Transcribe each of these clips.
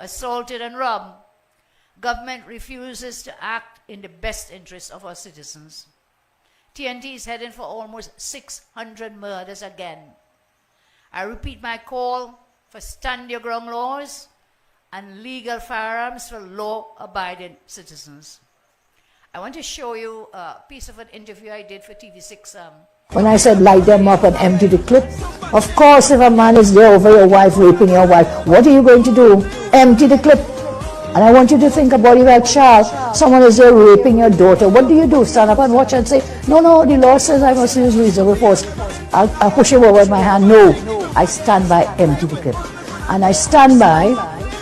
assaulted and robbed. Government refuses to act in the best interest of our citizens. TNT is heading for almost 600 murders again. I repeat my call for stand your ground laws and legal firearms for law-abiding citizens. I want to show you a piece of an interview I did for TV6. When I said light them up and empty the clip, of course if a man is there over your wife, raping your wife, what are you going to do? Empty the clip. And I want you to think about if a child, someone is there raping your daughter, what do you do? Stand up and watch and say, no, the law says I must use reasonable force. I'll push him over with my hand. No, I stand by empty the clip. And I stand by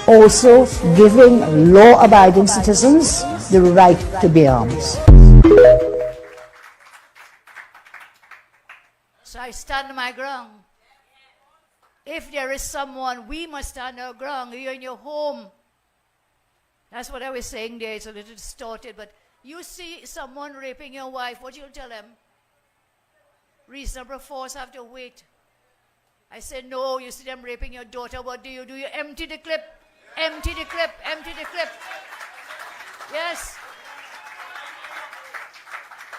also giving law-abiding citizens the right to bear arms. So I stand my ground. If there is someone, we must stand our ground. You're in your home. That's what I was saying there. It's a little distorted, but you see someone raping your wife, what you'll tell them? Reasonable force, have to wait. I said, no, you see them raping your daughter, what do? You empty the clip. Empty the clip, empty the clip. Yes.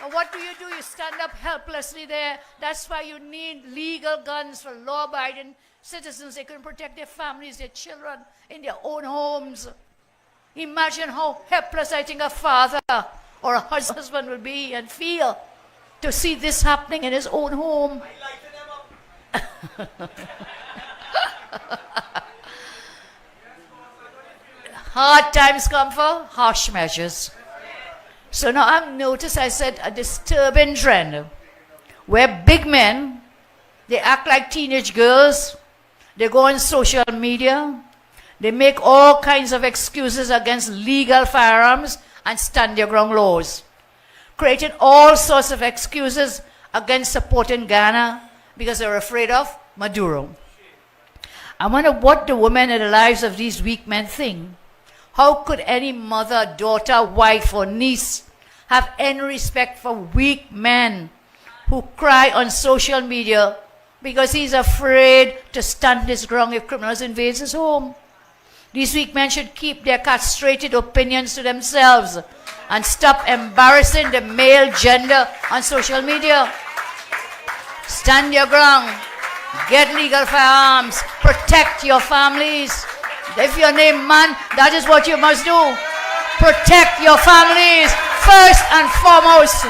And what do? You stand up helplessly there. That's why you need legal guns for law-abiding citizens. They can protect their families, their children, in their own homes. Imagine how helpless I think a father or a husband will be and feel to see this happening in his own home. Hard times come for harsh measures. So now I've noticed, I said, a disturbing trend where big men, they act like teenage girls, they go on social media, they make all kinds of excuses against legal firearms and stand your ground laws, creating all sorts of excuses against supporting Ghana because they're afraid of Maduro. I wonder what the women in the lives of these weak men think. How could any mother, daughter, wife, or niece have any respect for weak men who cry on social media because he's afraid to stand his ground if criminals invade his home? These weak men should keep their castrated opinions to themselves and stop embarrassing the male gender on social media. Stand your ground. Get legal firearms. Protect your families. If you're named man, that is what you must do. Protect your families first and foremost.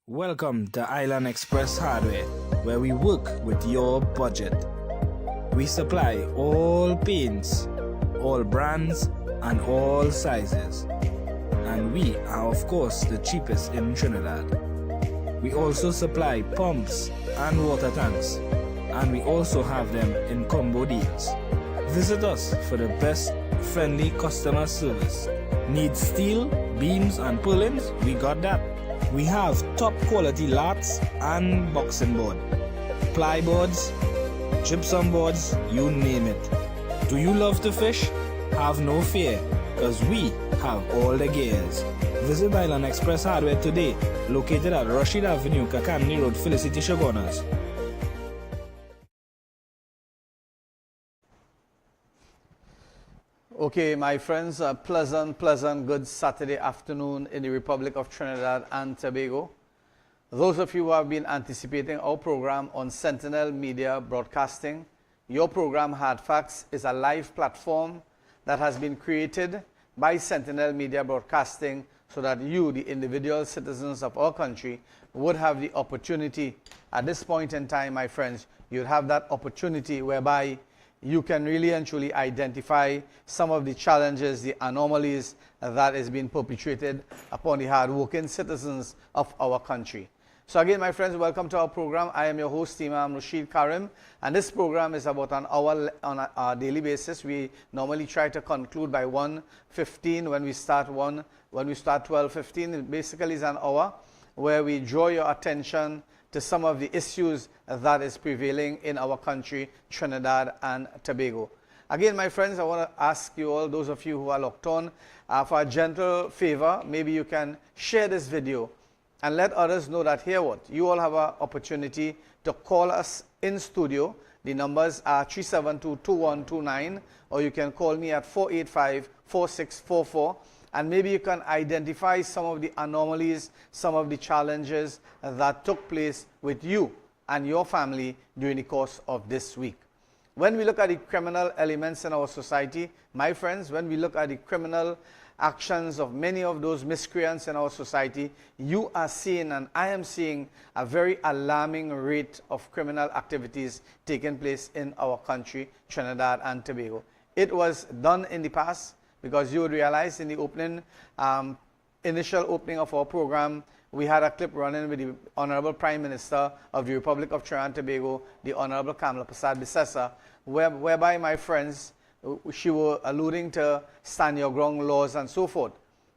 Welcome to Island Express Hardware, where we work with your budget. We supply all paints, all brands, and all sizes. And we are of course the cheapest in Trinidad. We also supply pumps and water tanks, and we also have them in combo deals. Visit us for the best friendly customer service. Need steel, beams, and purlins? We got that. We have top quality lats and boxing board, plyboards, gypsum boards, you name it. Do you love to fish? Have no fear, cause we have all the gears. Visit Island Express Hardware today, located at Rashid Avenue, Kakani Road, Felicity, Shogunas. Okay, my friends, a pleasant, good Saturday afternoon in the Republic of Trinidad and Tobago. Those of you who have been anticipating our program on Sentinel Media Broadcasting, your program Hardfacts is a live platform that has been created by Sentinel Media Broadcasting so that you, the individual citizens of our country, would have the opportunity. At this point in time, my friends, you'd have that opportunity whereby you can really and truly identify some of the challenges, the anomalies that is being perpetrated upon the hard-working citizens of our country. So again, my friends, welcome to our program. I am your host, Imam Rashid Karim, and this program is about an hour on a daily basis. We normally try to conclude by 1:15 when we start 12:15. It basically is an hour where we draw your attention to some of the issues that is prevailing in our country, Trinidad and Tobago. Again, my friends, I want to ask you all, those of you who are locked on, for a gentle favor, maybe you can share this video and let others know that here what? You all have an opportunity to call us in studio. The numbers are 372-2129, or you can call me at 485-4644. And maybe you can identify some of the anomalies, some of the challenges that took place with you and your family during the course of this week. When we look at the criminal elements in our society, my friends, when we look at the criminal actions of many of those miscreants in our society, you are seeing, and I am seeing, a very alarming rate of criminal activities taking place in our country, Trinidad and Tobago. It was done in the past, because you would realize in the opening, initial opening of our program, we had a clip running with the Honorable Prime Minister of the Republic of Trinidad and Tobago, the Honorable Kamala Prasad Bissessa, whereby, my friends, she were alluding to stand your ground laws and so forth.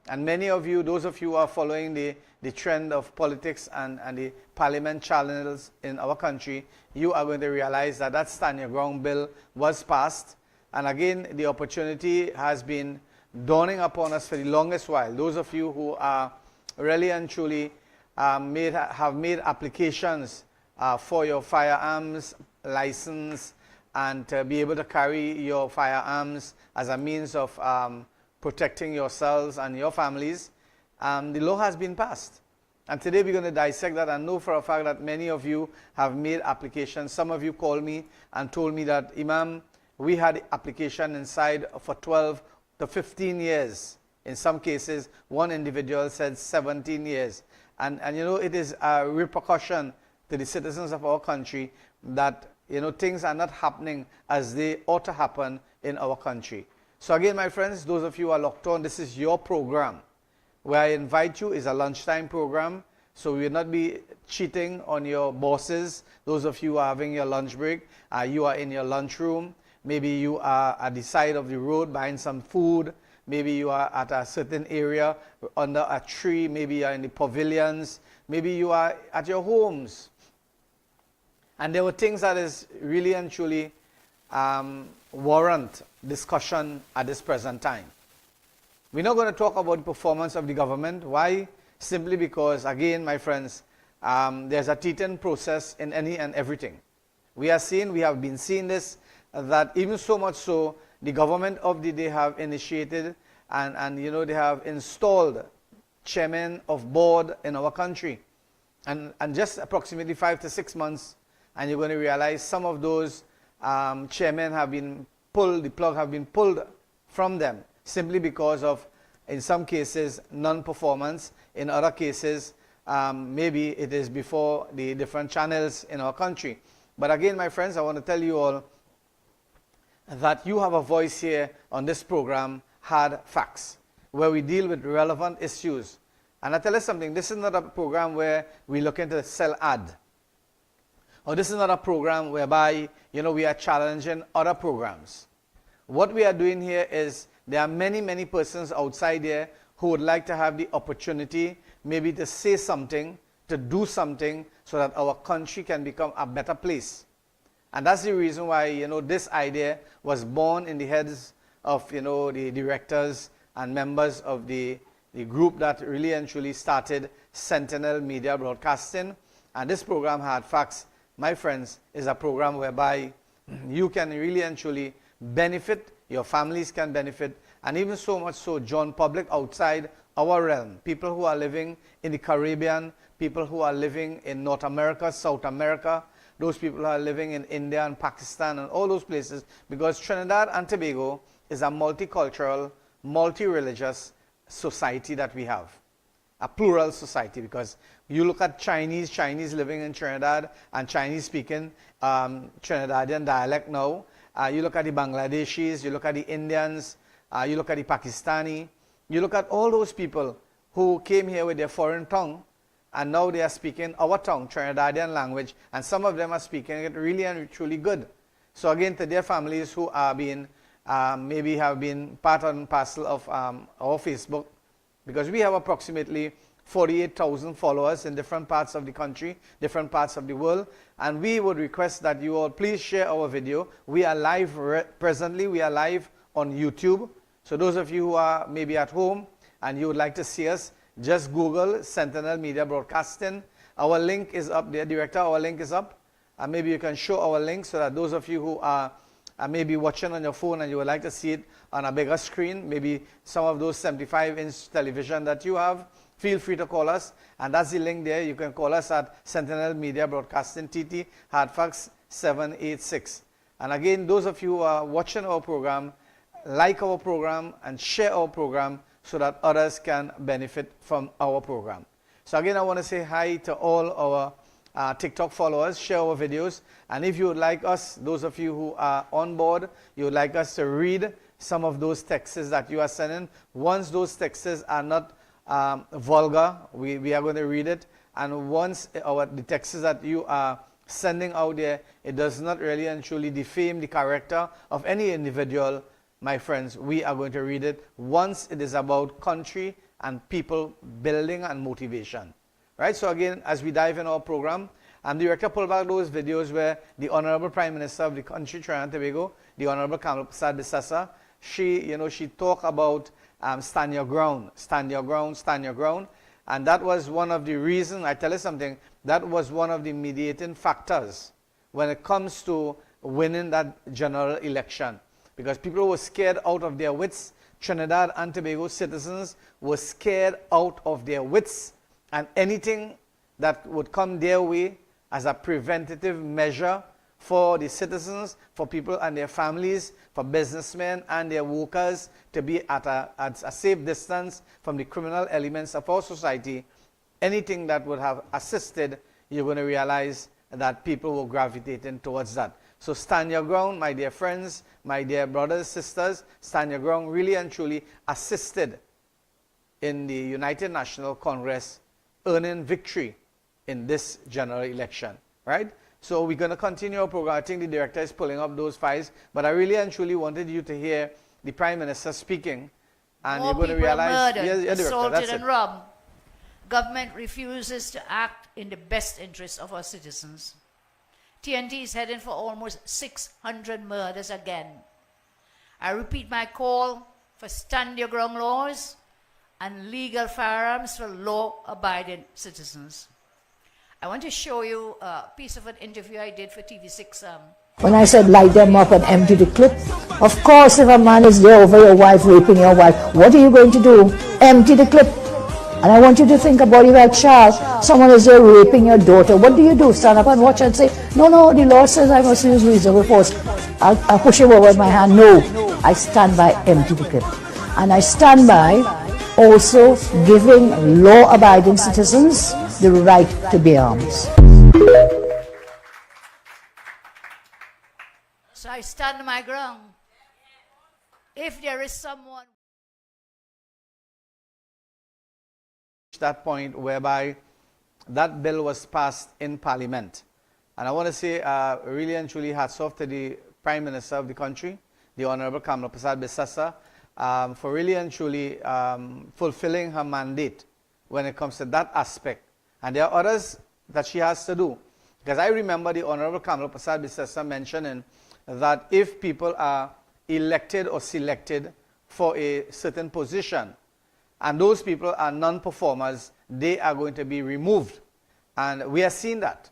And many of you, those of you who are following the trend of politics and the parliament channels in our country, you are going to realize that that stand your ground bill was passed. And again, the opportunity has been dawning upon us for the longest while. Those of you who are really and truly have made applications for your firearms license and to be able to carry your firearms as a means of protecting yourselves and your families, the law has been passed. And today we're going to dissect that and know for a fact that many of you have made applications. Some of you called me and told me that, Imam, we had application inside for 12 to 15 years. In some cases, one individual said 17 years. And you know, it is a repercussion to the citizens of our country that, you know, things are not happening as they ought to happen in our country. So again, my friends, those of you who are locked on, this is your program. Where I invite you is a lunchtime program. So we will not be cheating on your bosses. Those of you who are having your lunch break, you are in your lunchroom. Maybe you are at the side of the road buying some food. Maybe you are at a certain area under a tree. Maybe you are in the pavilions. Maybe you are at your homes. And there were things that is really and truly warrant discussion at this present time. We're not going to talk about the performance of the government. Why? Simply because, again, my friends, there's a teething process in any and everything. We have been seeing this, that even so much so, the government of the day have initiated and you know, they have installed chairmen of board in our country. And just approximately 5 to 6 months, and you're going to realize some of those chairmen have been pulled, the plug have been pulled from them, simply because of, in some cases, non-performance. In other cases, maybe it is before the different channels in our country. But again, my friends, I want to tell you all that you have a voice here on this program, Hard Facts, where we deal with relevant issues. And I tell you something, this is not a program where we look into sell ad. Or this is not a program whereby, you know, we are challenging other programs. What we are doing here is, there are many, many persons outside there who would like to have the opportunity maybe to say something, to do something, so that our country can become a better place. And that's the reason why, you know, this idea was born in the heads of, you know, the directors and members of the group that really and truly started Sentinel Media Broadcasting. And this program, Hard Facts, my friends, is a program whereby you can really and truly benefit, your families can benefit, and even so much so, join public outside our realm. People who are living in the Caribbean, people who are living in North America, South America, those people who are living in India and Pakistan and all those places, because Trinidad and Tobago is a multicultural, multi-religious society that we have. A plural society, because you look at Chinese living in Trinidad and Chinese speaking Trinidadian dialect now, you look at the Bangladeshis, you look at the Indians, you look at the Pakistani, you look at all those people who came here with their foreign tongue, and now they are speaking our tongue, Trinidadian language, and some of them are speaking it really and truly good. So again, to their families who are being, maybe have been part and parcel of our Facebook, because we have approximately 48,000 followers in different parts of the country, different parts of the world, and we would request that you all please share our video. We are live presently, we are live on YouTube. So those of you who are maybe at home and you would like to see us, just Google Sentinel Media Broadcasting. Our link is up there, Director, our link is up. Maybe you can show our link so that those of you who are maybe watching on your phone and you would like to see it on a bigger screen, maybe some of those 75-inch television that you have, feel free to call us. And that's the link there. You can call us at Sentinel Media Broadcasting TT, Hardfacts 786. And again, those of you who are watching our program, like our program and share our program so that others can benefit from our program. So again, I want to say hi to all our TikTok followers. Share our videos, and if you would like us, those of you who are on board, you would like us to read some of those texts that you are sending. Once those texts are not vulgar, we are going to read it, and once the texts that you are sending out there, it does not really and truly defame the character of any individual, my friends, we are going to read it once it is about country and people building and motivation. Right? So again, as we dive in our program, Director pulled back those videos where the Honorable Prime Minister of the country, Trinidad and Tobago, the Honorable Kamala Persad-Bissessar, she talked about stand your ground, stand your ground, stand your ground. And that was one of the reasons, I tell you something, that was one of the mediating factors when it comes to winning that general election. Because people were scared out of their wits. Trinidad and Tobago citizens were scared out of their wits, and anything that would come their way as a preventative measure for the citizens, for people and their families, for businessmen and their workers to be at a safe distance from the criminal elements of our society, anything that would have assisted, you're going to realize that people were gravitating towards that. So stand your ground, my dear friends, my dear brothers, sisters, stand your ground really and truly assisted in the United National Congress earning victory in this general election, right? So we're going to continue our program. I think the director is pulling up those files, but I really and truly wanted you to hear the Prime Minister speaking, and More you're going to people are realize, murdered, Director, assaulted that's and it. robbed. Government refuses to act in the best interest of our citizens. TNT is heading for almost 600 murders again. I repeat my call for stand your ground laws and legal firearms for law-abiding citizens. I want to show you a piece of an interview I did for TV6. When I said light them up and empty the clip, of course if a man is there over your wife, raping your wife, what are you going to do? Empty the clip. And I want you to think about if a child, someone is there raping your daughter, what do? Stand up and watch and say, no, the law says I must use reasonable force. I'll push him over with my hand. No, I stand by empty the clip. And I stand by also giving law-abiding citizens the right to bear arms. So I stand my ground. If there is someone... That point whereby that bill was passed in Parliament. And I want to say really and truly hats off to the Prime Minister of the country, the Honorable Kamala Persad-Bissessar, for really and truly fulfilling her mandate when it comes to that aspect. And there are others that she has to do. Because I remember the Honorable Kamala Persad-Bissessar mentioning that if people are elected or selected for a certain position, and those people are non-performers, they are going to be removed. And we are seeing that.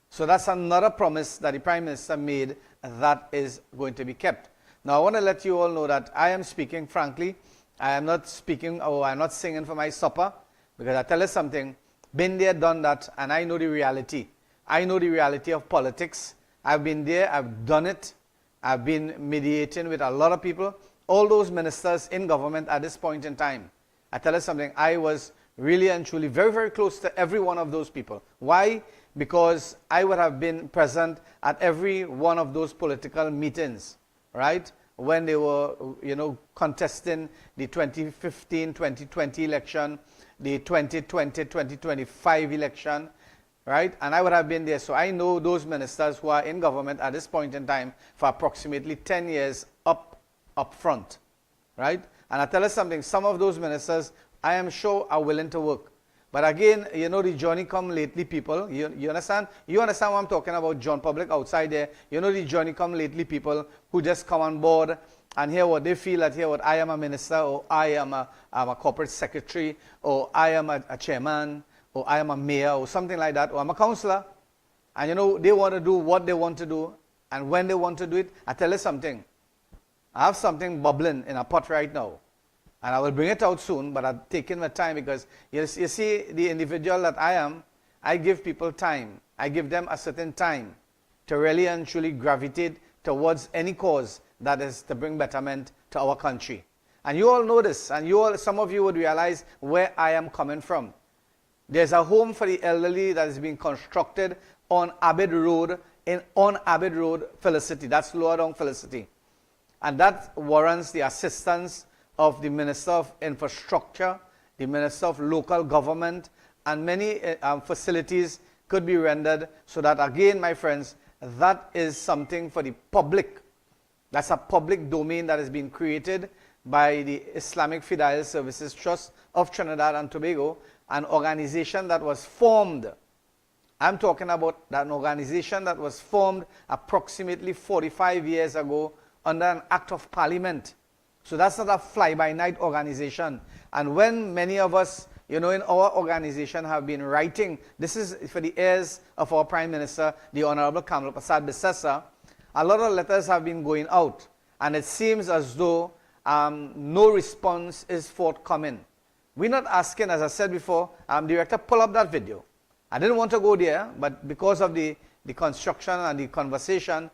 So that's another promise that the Prime Minister made that is going to be kept. Now I want to let you all know that I am speaking frankly. I am not speaking, or I'm not singing for my supper, because I tell you something, been there, done that, and I know the reality. I know the reality of politics. I've been there, I've done it. I've been mediating with a lot of people, all those ministers in government at this point in time. I tell you something, I was really and truly very, very close to every one of those people. Why? Because I would have been present at every one of those political meetings. right? When they were, contesting the 2015, 2020 election, the 2020, 2025 election, right? And I would have been there. So I know those ministers who are in government at this point in time for approximately 10 years up front, right? And I tell you something, some of those ministers, I am sure, are willing to work. But again, the Johnny come lately people, you understand? You understand what I'm talking about, John Public outside there. The Johnny come lately people who just come on board and hear what they feel, that hear what I am a minister, or I am a corporate secretary, or I am a chairman, or I am a mayor, or something like that, or I'm a councillor. And they want to do what they want to do, and when they want to do it. I tell you something, I have something bubbling in a pot right now. And I will bring it out soon, but I'm taking my time because you see, the individual that I am, I give people time. I give them a certain time to really and truly gravitate towards any cause that is to bring betterment to our country. And you all know this, and some of you would realize where I am coming from. There's a home for the elderly that is being constructed on Abid Road, Felicity. That's lower down Felicity. And that warrants the assistance of the Minister of Infrastructure, the Minister of Local Government, and many facilities could be rendered so that, again, my friends, that is something for the public. That's a public domain that has been created by the Islamic Fidel Services Trust of Trinidad and Tobago, an organization that was formed. I'm talking about an organization that was formed approximately 45 years ago under an act of parliament. So that's not a fly-by-night organization. And when many of us, in our organization have been writing, this is for the heirs of our Prime Minister, the Honorable Kamal Prasad Bissessa, a lot of letters have been going out. And it seems as though no response is forthcoming. We're not asking, as I said before, Director, pull up that video. I didn't want to go there, but because of the construction and the conversation,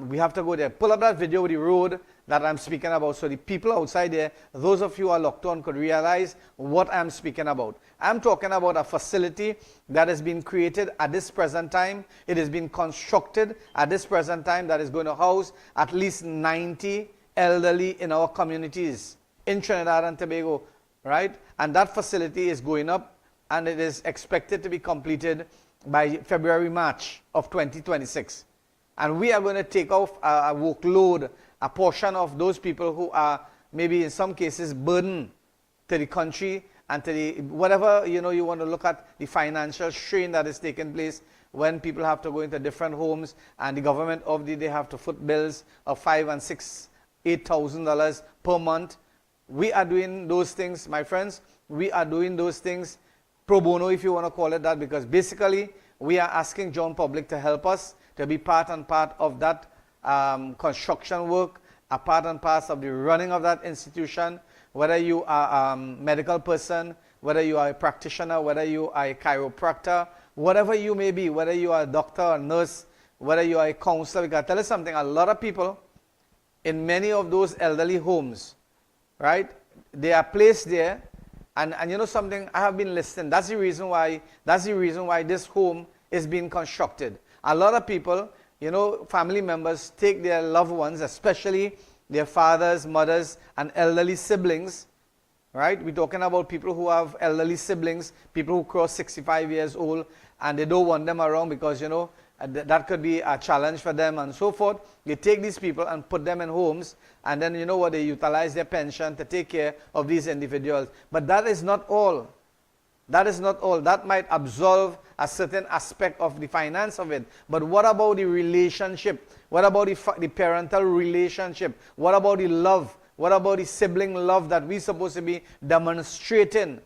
we have to go there. Pull up that video with the road that I'm speaking about, so the people outside there, those of you who are locked on, could realize what I'm speaking about. I'm talking about a facility that has been created at this present time. It has been constructed at this present time that is going to house at least 90 elderly in our communities in Trinidad and Tobago, right? And that facility is going up, and it is expected to be completed by February, March of 2026. And we are going to take off a workload, a portion of those people who are maybe in some cases burdened to the country and to the whatever, you want to look at the financial strain that is taking place when people have to go into different homes, and the government they have to foot bills of $5,000 and $6,000, $8,000 per month. We are doing those things, my friends. We are doing those things pro bono, if you want to call it that, because basically we are asking John Public to help us to be part of that construction work, a part and parcel of the running of that institution, whether you are a medical person, whether you are a practitioner, whether you are a chiropractor, whatever you may be, whether you are a doctor or nurse, whether you are a counselor. Because I tell you something, a lot of people in many of those elderly homes, right, they are placed there, and something, I have been listening. That's the reason why this home is being constructed. A lot of people, family members take their loved ones, especially their fathers, mothers, and elderly siblings, right? We're talking about people who have elderly siblings, people who cross 65 years old, and they don't want them around because, that could be a challenge for them and so forth. They take these people and put them in homes, and then, they utilize their pension to take care of these individuals. But that is not all. That is not all. That might absolve a certain aspect of the finance of it. But what about the relationship? What about the parental relationship? What about the love? What about the sibling love that we're supposed to be demonstrating?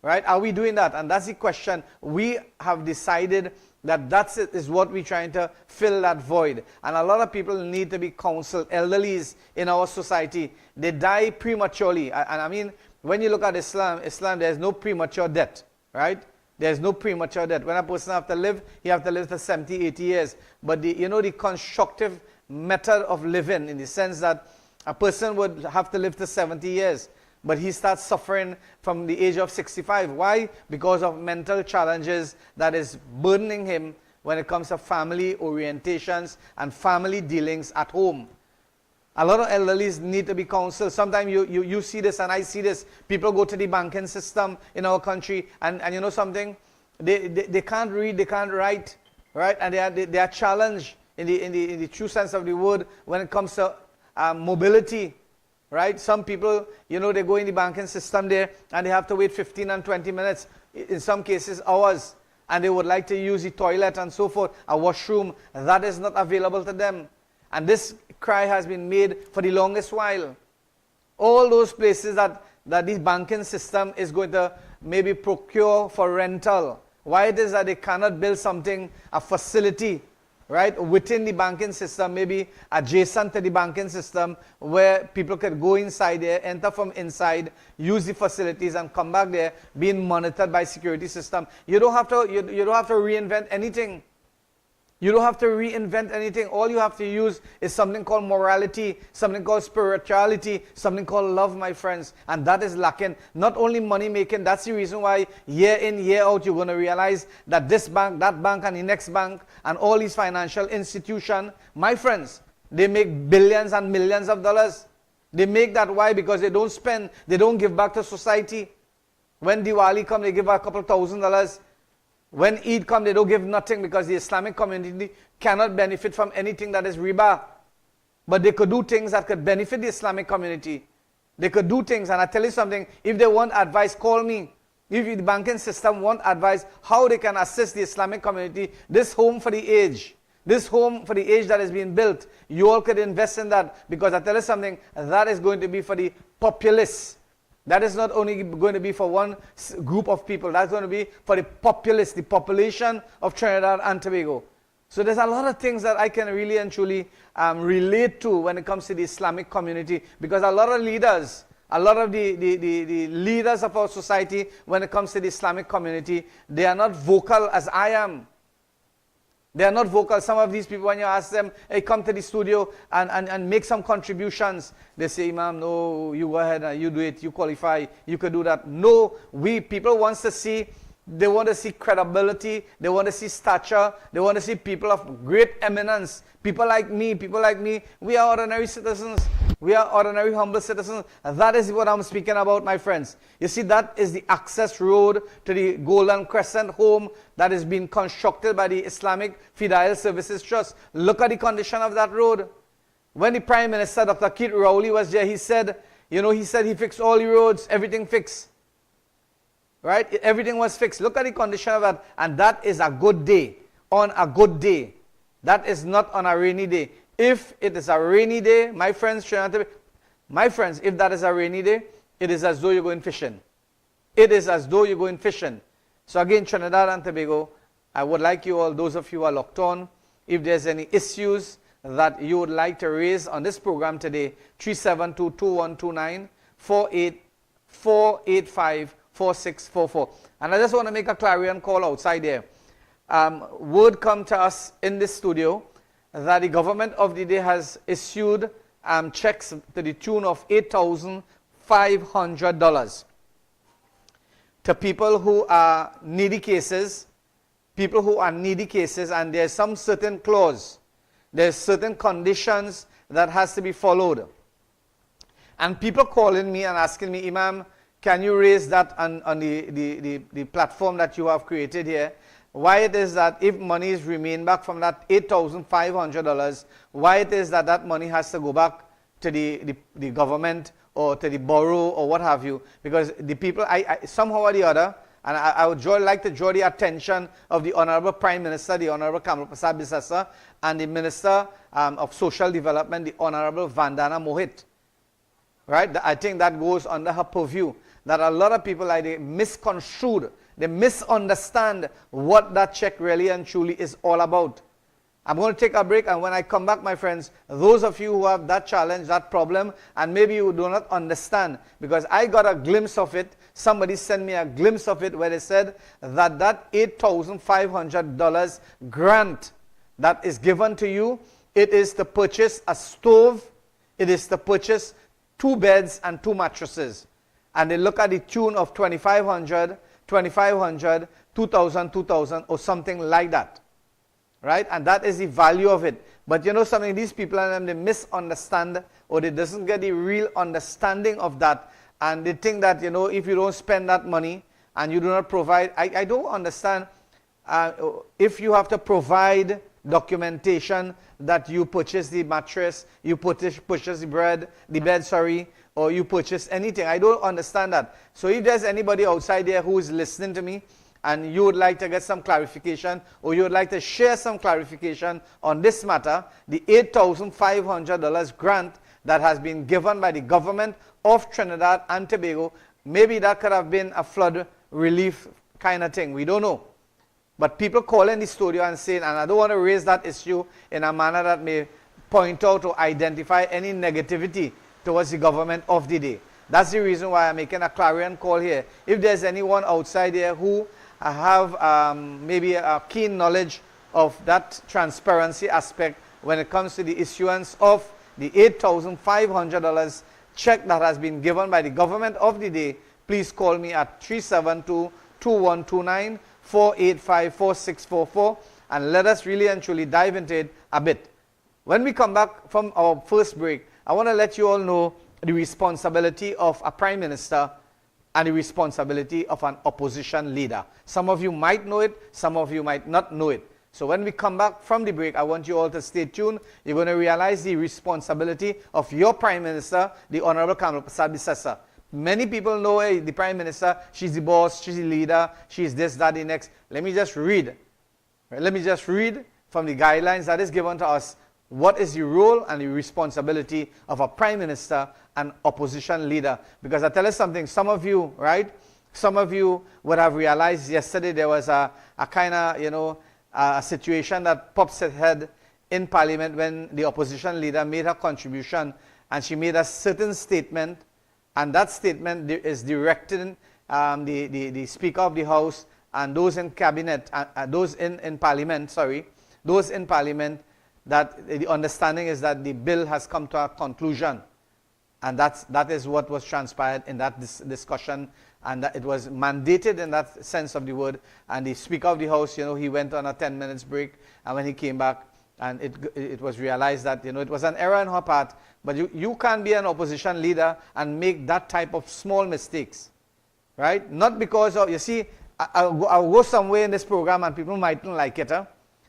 Right? Are we doing that? And that's the question. We have decided that is what we're trying to fill that void. And a lot of people need to be counseled. Elderlies in our society, they die prematurely. And I mean, when you look at Islam, there's no premature death, right? There's no premature death. When a person has to live, he has to live for 70, 80 years. But the constructive method of living, in the sense that a person would have to live to 70 years, but he starts suffering from the age of 65. Why? Because of mental challenges that is burdening him when it comes to family orientations and family dealings at home. A lot of elderlies need to be counseled. Sometimes you see this and I see this. People go to the banking system in our country and you know something? They can't read, they can't write, right? And they are challenged in the true sense of the word when it comes to mobility, right? Some people, you know, they go in the banking system there and they have to wait 15 and 20 minutes, in some cases hours, and they would like to use the toilet and so forth, a washroom, that is not available to them. And this cry has been made for the longest while. All those places that this banking system is going to maybe procure for rental. Why it is that they cannot build something, a facility, right, within the banking system, maybe adjacent to the banking system, where people could go inside there, enter from inside, use the facilities and come back there, being monitored by security system. You don't have to reinvent anything. You don't have to reinvent anything. All you have to use is something called morality, something called spirituality, something called love, my friends. And that is lacking. Not only money making, that's the reason why year in, year out, you're going to realize that this bank, that bank, and the next bank, and all these financial institutions, my friends, they make billions and millions of dollars. They make that. Why? Because they don't spend, they don't give back to society. When Diwali comes, they give back a couple $1,000s. When Eid comes, they don't give nothing because the Islamic community cannot benefit from anything that is riba. But they could do things that could benefit the Islamic community. They could do things, and I tell you something, if they want advice, call me. If the banking system want advice, how they can assist the Islamic community, this home for the age, this home for the age that is being built, you all could invest in that, because I tell you something, that is going to be for the populace. That is not only going to be for one group of people. That's going to be for the populace, the population of Trinidad and Tobago. So there's a lot of things that I can really and truly relate to when it comes to the Islamic community. Because a lot of leaders, a lot of the leaders of our society, when it comes to the Islamic community, they are not vocal as I am. They are not vocal. Some of these people, when you ask them, hey, come to the studio and make some contributions, they say, Imam, no, you go ahead and you do it, you qualify, you could do that. No, people want to see, they want to see credibility, they want to see stature, they want to see people of great eminence. People like me, we are ordinary citizens. We are ordinary, humble citizens. That is what I'm speaking about, my friends. You see, that is the access road to the Golden Crescent home that is being constructed by the Islamic Fidel Services Trust. Look at the condition of that road. When the Prime Minister, Dr. Keith Rowley, was there, he said he fixed all the roads, everything fixed. Right? Everything was fixed. Look at the condition of that. And that is a good day. On a good day. That is not on a rainy day. If it is a rainy day, my friends, if that is a rainy day, it is as though you're going fishing. It is as though you're going fishing. So again, Trinidad and Tobago, I would like you all, those of you who are locked on, if there's any issues that you would like to raise on this program today, 372-2129, 485-4644. And I just want to make a clarion call outside there. Word come to us in this studio that the government of the day has issued checks to the tune of $8,500 to people who are needy cases, and there's some certain clause, there's certain conditions that has to be followed. And people calling me and asking me, Imam, can you raise that on the platform that you have created here? Why it is that if money is remained back from that $8,500, why it is that money has to go back to the government or to the borough or what have you? Because the people, I somehow or the other, and I would like to draw the attention of the Honorable Prime Minister, the Honorable Kamal Prasad Bisasa, and the Minister of Social Development, the Honorable Vandana Mohit. Right? I think that goes under her purview. That a lot of people, they misconstrued, they misunderstand what that check really and truly is all about. I'm going to take a break, and when I come back, my friends, those of you who have that challenge, that problem, and maybe you do not understand, because I got a glimpse of it, somebody sent me a glimpse of it where they said that $8,500 grant that is given to you, it is to purchase a stove, it is to purchase 2 beds and 2 mattresses. And they look at the tune of $2,500, $2,000, $2,000, or something like that. Right? And that is the value of it. But you know something, these people, they misunderstand, or they doesn't get the real understanding of that. And they think that, you know, if you don't spend that money and you do not provide, I don't understand if you have to provide documentation that you purchase the mattress, you purchase the bed, sorry, or you purchase anything. I don't understand that. So if there's anybody outside there who is listening to me and you would like to get some clarification, or you would like to share some clarification on this matter, the $8,500 grant that has been given by the government of Trinidad and Tobago, maybe that could have been a flood relief kind of thing. We don't know. But people calling the studio and saying, and I don't want to raise that issue in a manner that may point out or identify any negativity towards the government of the day. That's the reason why I'm making a clarion call here. If there's anyone outside there who have maybe a keen knowledge of that transparency aspect when it comes to the issuance of the $8,500 check that has been given by the government of the day, please call me at 372-2129, 485-4644, and let us really and truly dive into it a bit. When we come back from our first break, I want to let you all know the responsibility of a prime minister and the responsibility of an opposition leader. Some of you might know it, some of you might not know it. So when we come back from the break, I want you all to stay tuned. You're going to realize the responsibility of your prime minister, the Honorable Kamala Prasad. Many people know the prime minister, she's the boss, she's the leader, she's this, that, the next. Let me just read. Let me just read from the guidelines that is given to us what is the role and the responsibility of a prime minister and opposition leader. Because I tell you something, some of you, right, some of you would have realized yesterday there was a kind of, you know, a situation that pops its head in Parliament when the opposition leader made her contribution and she made a certain statement, and that statement is directing the Speaker of the House and those in Cabinet, those in Parliament, sorry, those in Parliament, that the understanding is that the bill has come to a conclusion. And that is what was transpired in that discussion, and that it was mandated in that sense of the word. And the Speaker of the House, you know, he went on a 10 minutes break, and when he came back, and it was realized that, you know, it was an error on her part. But you can't be an opposition leader and make that type of small mistakes, right? Not because of, you see, I'll go somewhere in this program and people mightn't like it, huh?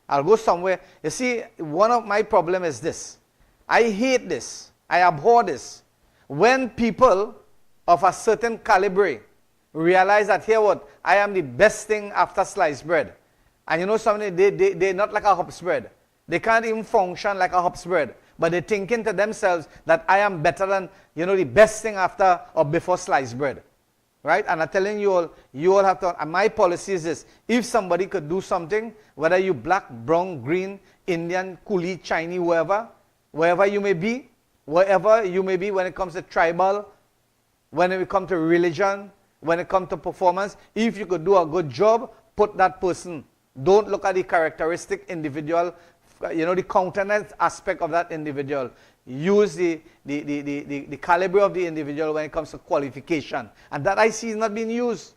I'll go somewhere. You see, one of my problem is this. I hate this. I abhor this. When people of a certain calibre realize that, here what, I am the best thing after sliced bread. And you know something, they're not like a hops bread. They can't even function like a hops bread. But they're thinking to themselves that I am better than, you know, the best thing after or before sliced bread. Right? And I'm telling you all have to, and my policy is this: if somebody could do something, whether you black, brown, green, Indian, Coolie, Chinese, wherever you may be, wherever you may be, when it comes to tribal, when it comes to religion, when it comes to performance, if you could do a good job, put that person. Don't look at the characteristic individual, you know, the countenance aspect of that individual. Use the caliber of the individual when it comes to qualification. And that I see is not being used.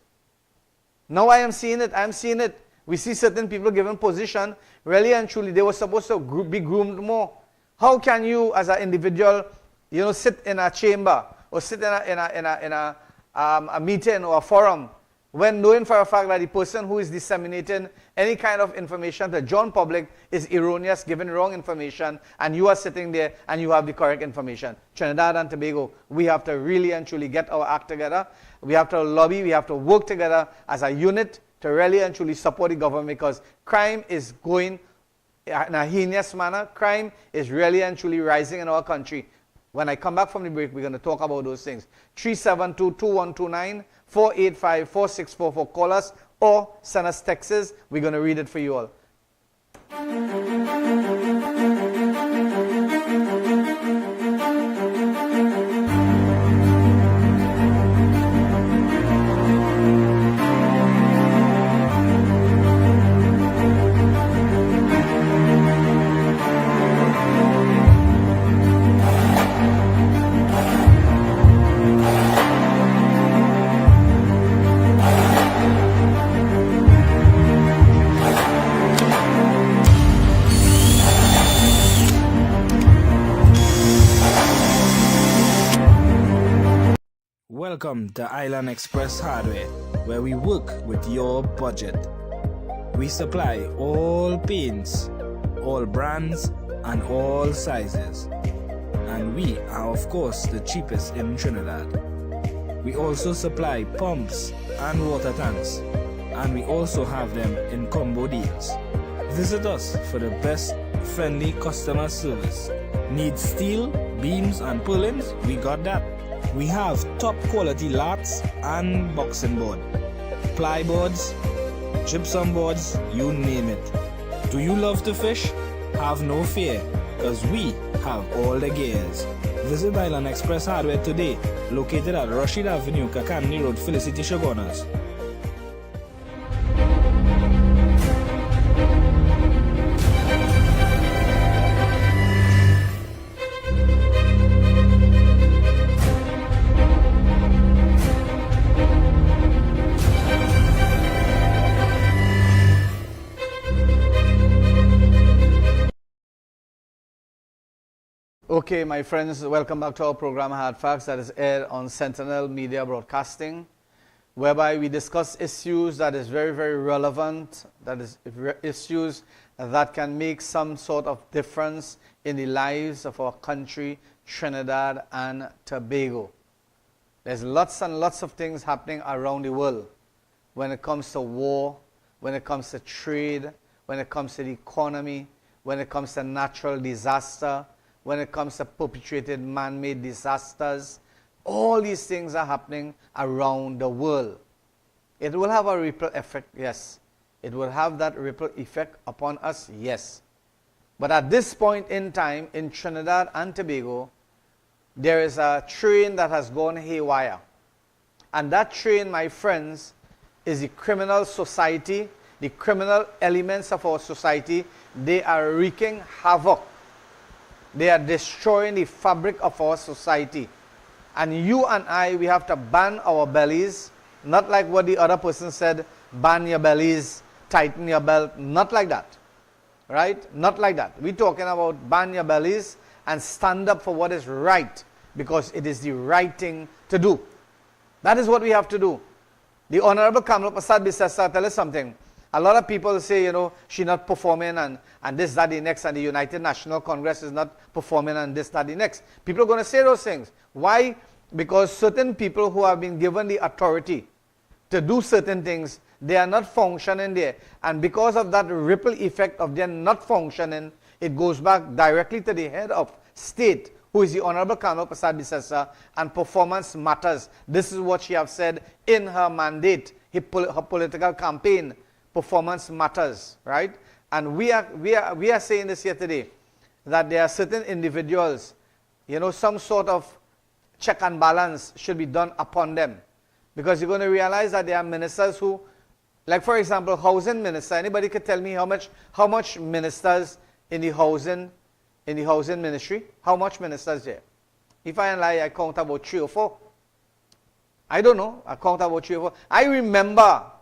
Now I am seeing it. I am seeing it. We see certain people given position, really and truly, they were supposed to be groomed more. How can you, as an individual, you know, sit in a chamber or sit in a meeting or a forum when knowing for a fact that the person who is disseminating any kind of information to the general public is erroneous, giving wrong information, and you are sitting there and you have the correct information? Trinidad and Tobago, we have to really and truly get our act together. We have to lobby, we have to work together as a unit to really and truly support the government, because crime is going in a heinous manner. Crime is really and truly rising in our country. When I come back from the break, we're going to talk about those things. 372-2129, 485-4644. Call us or send us texts. We're going to read it for you all. Welcome to Island Express Hardware, where we work with your budget. We supply all paints, all brands, and all sizes. And we are of course the cheapest in Trinidad. We also supply pumps and water tanks, and we also have them in combo deals. Visit us for the best friendly customer service. Need steel, beams and purlins? We got that. We have top quality lats and boxing board, plyboards, gypsum boards, you name it. Do you love to fish? Have no fear, cause we have all the gears. Visit Island Express Hardware today, located at Rashid Avenue, Kakani Road, Felicity Shogunas. Okay, my friends, welcome back to our program Hardfacts that is aired on Sentinel Media Broadcasting, whereby we discuss issues that is very, very relevant, that is issues that can make some sort of difference in the lives of our country, Trinidad and Tobago. There's lots and lots of things happening around the world when it comes to war, when it comes to trade, when it comes to the economy, when it comes to natural disaster, when it comes to perpetrated man-made disasters. All these things are happening around the world. It will have a ripple effect, yes. It will have that ripple effect upon us, yes. But at this point in time, in Trinidad and Tobago, there is a train that has gone haywire. And that train, my friends, is the criminal society, the criminal elements of our society. They are wreaking havoc. They are destroying the fabric of our society. And you and I, we have to ban our bellies, not like what the other person said, ban your bellies, tighten your belt, not like that. Right? Not like that. We're talking about ban your bellies and stand up for what is right, because it is the right thing to do. That is what we have to do. The Honorable Kamala Prasad Bisesa, tell us something. A lot of people say, you know, she's not performing and this, that, the next, and the United National Congress is not performing and this, that, the next. People are going to say those things. Why? Because certain people who have been given the authority to do certain things, they are not functioning there. And because of that ripple effect of them not functioning, it goes back directly to the head of state, who is the Honorable Kamala Prasad Bisesa, and performance matters. This is what she has said in her mandate, her political campaign. Performance matters, right? And we are saying this here today, that there are certain individuals, you know, some sort of check and balance should be done upon them. Because you're going to realize that there are ministers who, like for example, housing minister. Anybody could tell me how much ministers in the housing ministry? How much ministers there? If I lie, I count about 3 or 4. I don't know. I count about 3 or 4.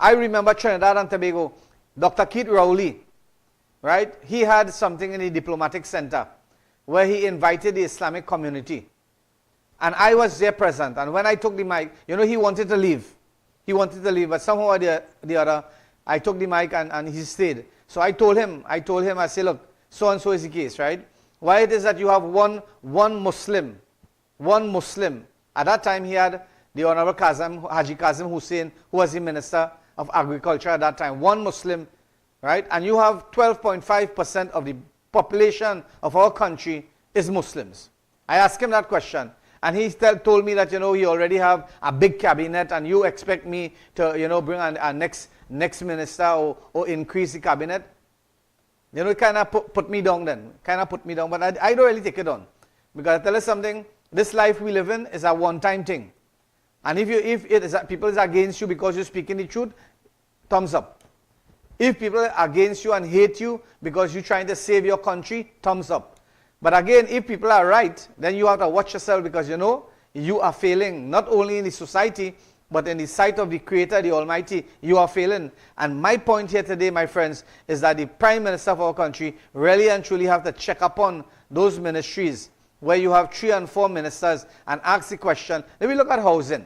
I remember Trinidad and Tobago, Dr. Keith Rowley, right? He had something in the diplomatic center where he invited the Islamic community. And I was there present. And when I took the mic, you know, he wanted to leave. He wanted to leave, but somehow or the other, I took the mic and he stayed. So I told him, I said, look, so and so is the case, right? Why it is that you have one Muslim. At that time he had the Honorable Haji Kazim Hussein, who was the Minister of Agriculture at that time, one Muslim, right? And you have 12.5% of the population of our country is Muslims. I asked him that question, and he told me that, you know, he already have a big cabinet, and you expect me to, you know, bring a next minister or increase the cabinet. You know, it kind of put me down then, but I don't really take it on. Because I tell you something, this life we live in is a one-time thing. And if people is against you because you're speaking the truth, thumbs up. If people are against you and hate you because you're trying to save your country, thumbs up. But again, if people are right, then you have to watch yourself, because you know you are failing, not only in the society, but in the sight of the Creator, the Almighty, you are failing. And my point here today, my friends, is that the Prime Minister of our country really and truly have to check upon those ministries where you have 3 and 4 ministers and ask the question. Let me look at housing.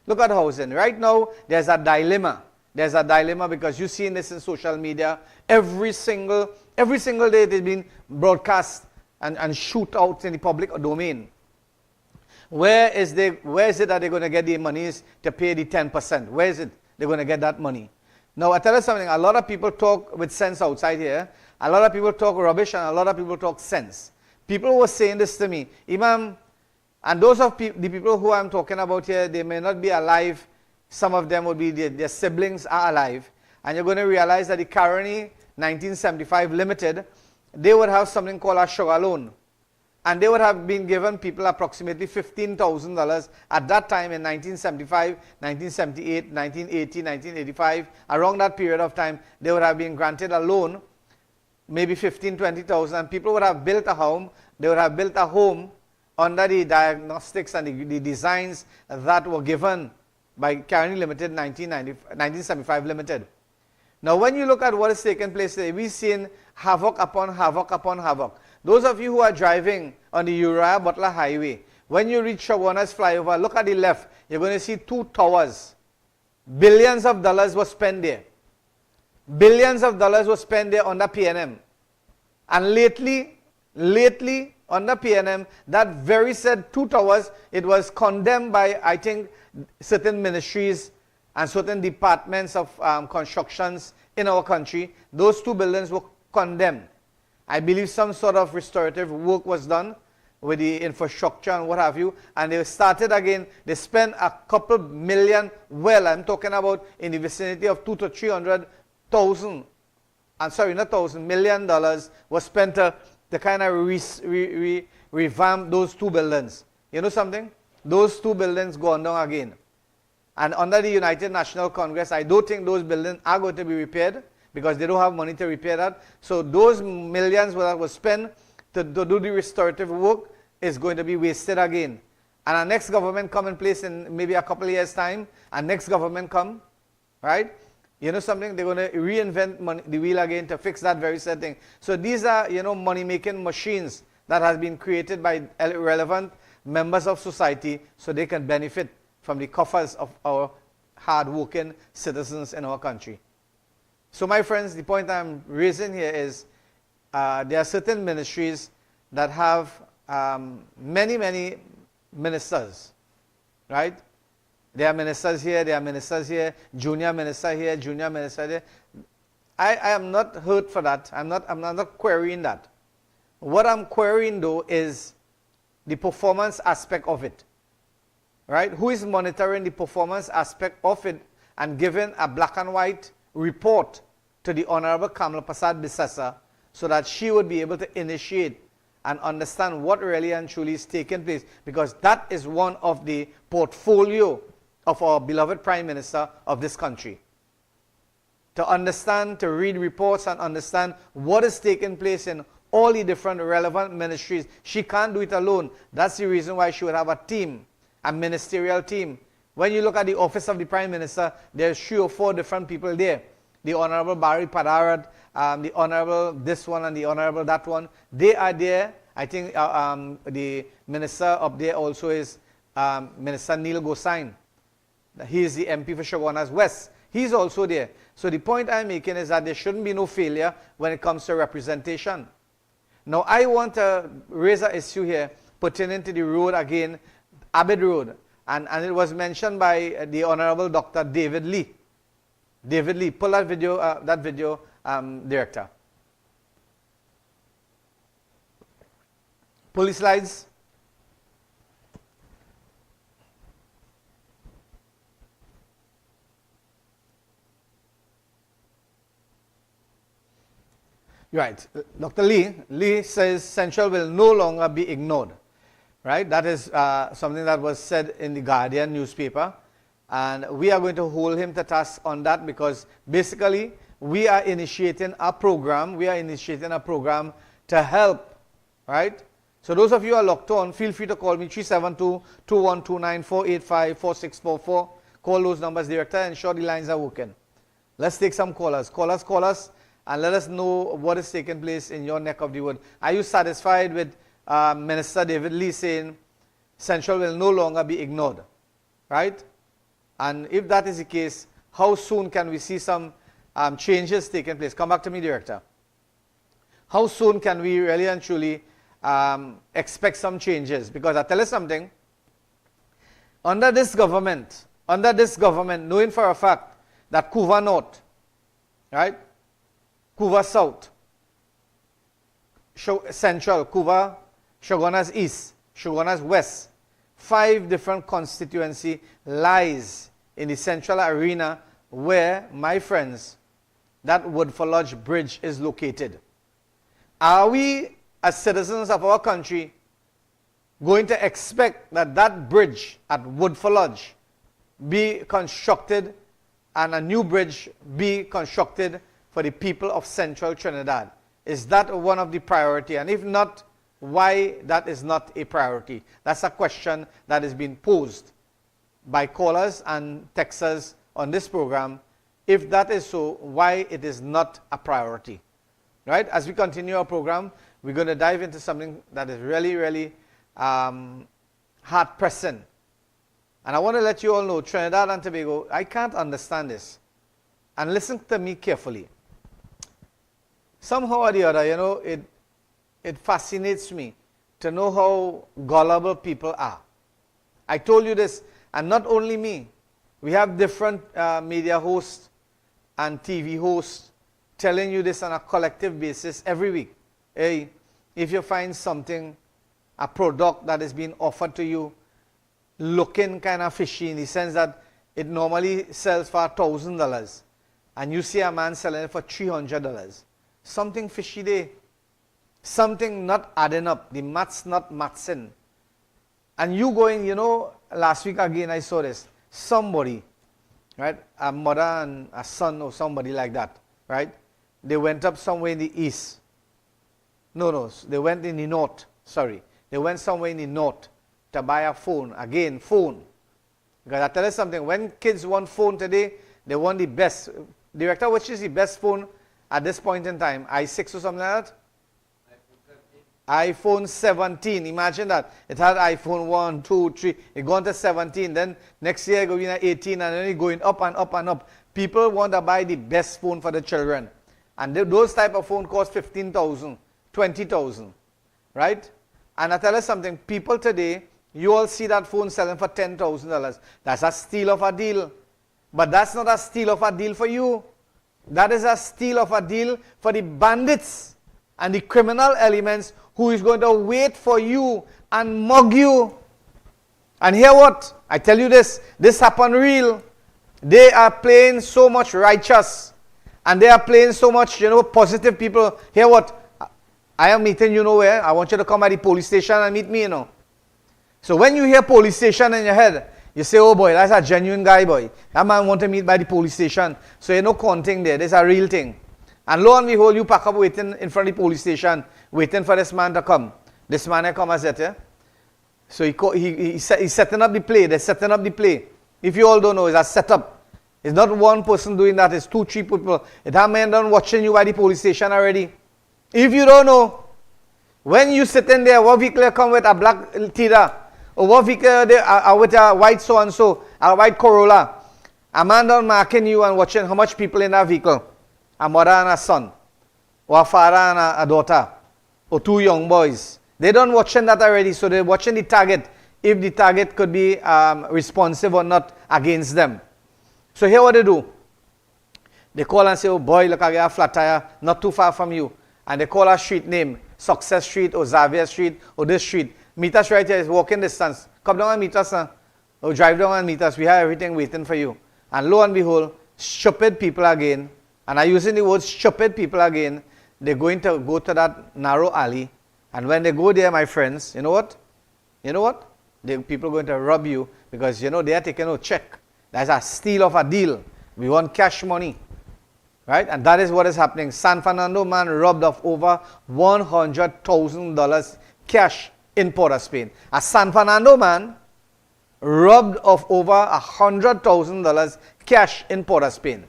Look at housing. Right now, there's a dilemma. There's a dilemma because you've seen this in social media. Every single day it has been broadcast and shoot out in the public domain. Where is it that they're going to get the monies to pay the 10%? Where is it they're going to get that money? Now, I tell you something. A lot of people talk with sense outside here. A lot of people talk rubbish and a lot of people talk sense. People were saying this to me. Imam, and those of the people who I'm talking about here, they may not be alive. Some of them would be, their siblings are alive. And you're going to realize that the Caroni 1975 Limited, they would have something called a sugar loan. And they would have been given people approximately $15,000 at that time in 1975, 1978, 1980, 1985. Around that period of time, they would have been granted a loan, maybe 15, 20,000. And people would have built a home. They would have built a home under the diagnostics and the designs that were given by Caroni Limited, 1975 Limited. Now, when you look at what is taking place today, we've seen havoc upon havoc upon havoc. Those of you who are driving on the Uriah Butler Highway, when you reach Shawana's flyover, look at the left, you're going to see 2 towers. Billions of dollars were spent there. Billions of dollars were spent there on the PNM. And lately, on the PNM, that very said 2 towers, it was condemned by, I think, certain ministries and certain departments of constructions in our country. Those 2 buildings were condemned. I believe some sort of restorative work was done with the infrastructure and what have you, and they started again. They spent a couple million, well, I'm talking about in the vicinity of $200,000 to $300,000. I'm sorry, not $1,000 million was spent to kind of revamp those 2 buildings. You know something? Those 2 buildings gone down again. And under the United National Congress, I don't think those buildings are going to be repaired because they don't have money to repair that. So those millions that were spent to do the restorative work is going to be wasted again. And our next government come in place in maybe a couple of years' time, and next government come, right? You know something? They're going to reinvent the wheel again to fix that very same thing. So these are, money-making machines that has been created by relevant members of society so they can benefit from the coffers of our hard-working citizens in our country. So my friends, the point I'm raising here is there are certain ministries that have many ministers, right? There are ministers here, there are ministers here, junior minister here, junior minister there. I am not hurt for that. I'm not querying that. What I'm querying though is the performance aspect of it. Right? Who is monitoring the performance aspect of it and giving a black and white report to the Honorable Kamala Prasad Bissessa so that she would be able to initiate and understand what really and truly is taking place, because that is one of the portfolio of our beloved Prime Minister of this country. To understand, to read reports and understand what is taking place in all the different relevant ministries. She can't do it alone. That's the reason why she would have a team, a ministerial team. When you look at the office of the Prime Minister, there's 3 or 4 different people there. The Honorable Barry Padarat, the Honorable this one and the Honorable that one. They are there. I think the Minister up there also is Minister Neil Gosain. He is the MP for Chaguanas West. He's also there. So the point I'm making is that there shouldn't be no failure when it comes to representation. Now I want to raise an issue here pertaining to the road again, Abed Road. And it was mentioned by the Honorable Dr. David Lee. David Lee, pull that video, Director. Pull the slides. Right. Dr. Lee says Central will no longer be ignored. Right? That is something that was said in the Guardian newspaper. And we are going to hold him to task on that, because basically we are initiating a program. We are initiating a program to help. Right? So those of you who are locked on, feel free to call me 372-2129-485-4644. Call those numbers, Director, and ensure the lines are working. Let's take some callers. Call us, and let us know what is taking place in your neck of the wood. Are you satisfied with Minister David Lee saying Central will no longer be ignored, right? And if that is the case, how soon can we see some changes taking place? Come back to me, Director. How soon can we really and truly expect some changes? Because I tell you something, under this government, knowing for a fact that Couva North, right, Couva South, Central, Couva, Shogunas East, Shogunas West, 5 different constituency lies in the central arena where, my friends, that Woodford Lodge Bridge is located. Are we, as citizens of our country, going to expect that that bridge at Woodford Lodge be constructed and a new bridge be constructed for the people of Central Trinidad? Is that one of the priority? And if not, why that is not a priority? That's a question that is being posed by callers and texters on this program. If that is so, why it is not a priority? Right? As we continue our program, we're going to dive into something that is really, really heart-pressing. And I want to let you all know, Trinidad and Tobago, I can't understand this. And listen to me carefully. Somehow or the other, you know, it fascinates me to know how gullible people are. I told you this, and not only me. We have different media hosts and TV hosts telling you this on a collective basis every week. Hey, if you find something, a product that is being offered to you, looking kind of fishy in the sense that it normally sells for $1,000, and you see a man selling it for $300. Something fishy there. Something not adding up. The maths not mathsing. And you going, you know, last week again I saw this. Somebody, right, a mother and a son or somebody like that, right? They went up somewhere in the east. No, they went in the north. Sorry. They went somewhere in the north to buy a phone. Again, phone. Because I tell you something, when kids want phone today, they want the best. Director, which is the best phone at this point in time? i6 or something like that? iPhone 17. Imagine that. It had iPhone 1, 2, 3. It gone to 17. Then next year it going to 18, and then it going up and up and up. People want to buy the best phone for the children. And those type of phone cost 15,000, 20,000. Right? And I tell you something, people today, you all see that phone selling for $10,000. That's a steal of a deal. But that's not a steal of a deal for you. That is a steal of a deal for the bandits and the criminal elements who is going to wait for you and mug you. And hear what? I tell you this happened real. They are playing so much righteous. And they are playing so much, you know, positive people. Hear what? I am meeting you nowhere. I want you to come at the police station and meet me, you know. So when you hear police station in your head, you say, oh boy, that's a genuine guy, boy. That man want to meet by the police station. So you know conting there. There's a real thing. And lo and behold, you pack up waiting in front of the police station, waiting for this man to come. This man has come as that, yeah? So he's setting up the play. They're setting up the play. If you all don't know, it's a setup. It's not one person doing that. It's 2, 3 people. It has men done watching you by the police station already. If you don't know, when you sitting there, what vehicle come with a black Tida, or what vehicle with a white so-and-so, a white Corolla, a man done marking you and watching how much people in that vehicle. A mother and a son, or a father and a daughter, or 2 young boys. They don't watching that already, so they're watching the target, if the target could be responsive or not against them. So here what they do. They call and say, oh boy, look, I got a flat tire, not too far from you. And they call a street name, Success Street, or Xavier Street, or this street. Meet us right here, it's walking distance. Come down and meet us, or drive down and meet us. We have everything waiting for you. And lo and behold, stupid people again, and I'm using the word stupid people again, they're going to go to that narrow alley. And when they go there, my friends, you know what? You know what? The people are going to rob you because, you know, they are taking a check. That's a steal of a deal. We want cash money. Right? And that is what is happening. San Fernando man robbed of over $100,000 cash in Port of Spain. A San Fernando man robbed of over $100,000 cash in Port of Spain.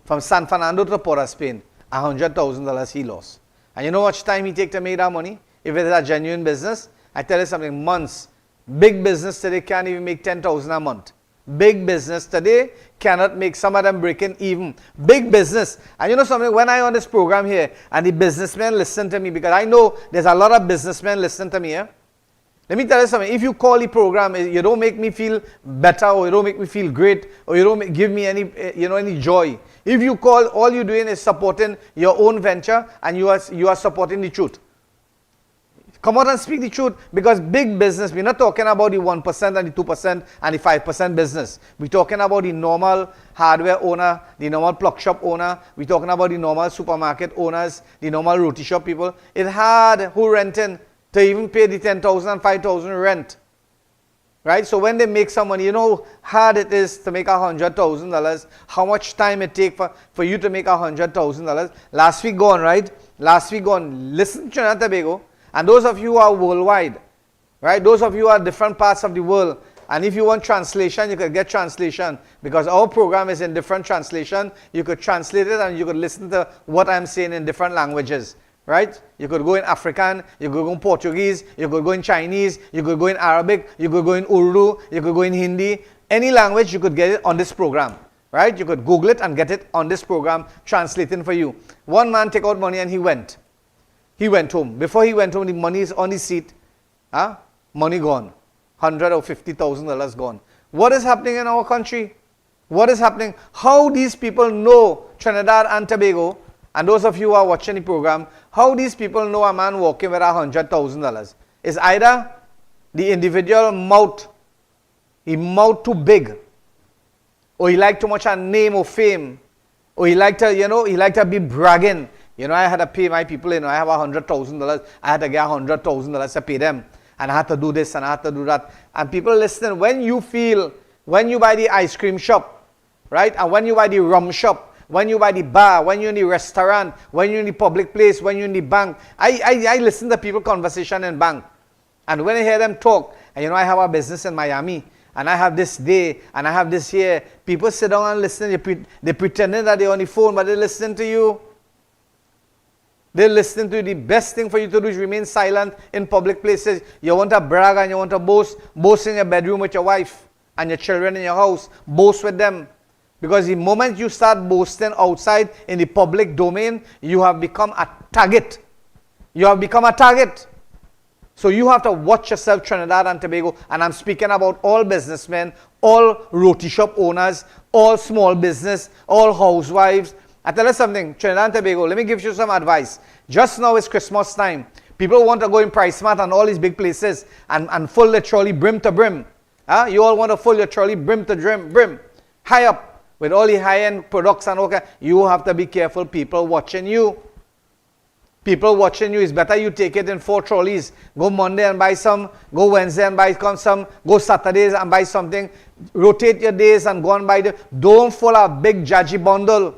From San Fernando to Port of Spain, $100,000 he lost. And you know how much time he take to make that money? if it is a genuine business. I tell you something, months. Big business today can't even make 10,000 a month. Big business today cannot make, some of them breaking even. Big business. And you know something, when I on this program here and the businessmen listen to me, because I know there's a lot of businessmen listening to me here. Let me tell you something, if you call the program, you don't make me feel better, or you don't make me feel great, or you don't give me any, any joy. If you call, all you're doing is supporting your own venture, and you are supporting the truth. Come out and speak the truth, because big business, we're not talking about the 1% and the 2% and the 5% business. We're talking about the normal hardware owner, the normal plug shop owner. We're talking about the normal supermarket owners, the normal roti shop people. It's hard who renting to even pay the 10,000 and 5,000 rent. Right? So when they make some money, you know how hard it is to make $100,000, how much time it takes for you to make $100,000. Last week gone, right? Last week gone, listen to Trinidad and Tobago. And those of you who are worldwide, right? Those of you who are different parts of the world. And if you want translation, you could get translation. Because our program is in different translation. You could translate it and you could listen to what I'm saying in different languages. Right? You could go in African, you could go in Portuguese, you could go in Chinese, you could go in Arabic, you could go in Urdu, you could go in Hindi. Any language, you could get it on this program. Right? You could Google it and get it on this program, translating for you. One man took out money and he went. He went home. Before he went home, the money is on his seat. Money gone. $100,000 or $50,000 gone. What is happening in our country? What is happening? How these people know Trinidad and Tobago, and those of you who are watching the program, how these people know a man walking with $100,000? Is either the individual mouth, he mouth too big, or he like too much a name or fame, or he like to, he like to be bragging. I had to pay my people, I have $100,000. I had to get $100,000 to pay them. And I had to do this and I had to do that. And people listen, when you buy the ice cream shop, right? And when you buy the rum shop, when you buy the bar, when you're in the restaurant, when you're in the public place, when you're in the bank. I listen to people conversation in bank. And when I hear them talk, and I have a business in Miami, and I have this day, and I have this here, people sit down and listen. They pretending that they're on the phone, but they're listening to you. They're listening to you. The best thing for you to do is remain silent in public places. You want to brag and you want to boast. Boast in your bedroom with your wife and your children in your house. Boast with them. Because the moment you start boasting outside in the public domain, you have become a target. You have become a target. So you have to watch yourself, Trinidad and Tobago. And I'm speaking about all businessmen, all roti shop owners, all small business, all housewives. I tell you something, Trinidad and Tobago, let me give you some advice. Just now is Christmas time. People want to go in Price Mart and all these big places and fill the trolley brim to brim. You all want to fill your trolley brim to brim. High up with all the high-end products and okay. You have to be careful. People watching you. People watching you. It's better you take it in 4 trolleys. Go Monday and buy some. Go Wednesday and buy some. Go Saturdays and buy something. Rotate your days and go and buy them. Don't fill a big judgy bundle.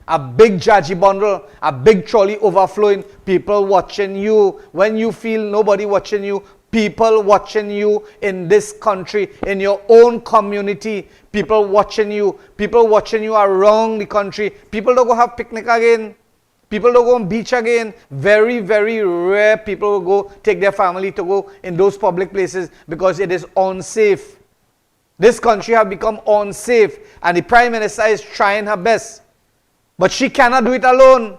A big judgy bundle, a big trolley overflowing, people watching you. When you feel nobody watching you, people watching you in this country, in your own community, people watching you around the country. People don't go have picnic again. People don't go on beach again. Very, very rare people will go take their family to go in those public places because it is unsafe. This country has become unsafe and the Prime Minister is trying her best. But she cannot do it alone.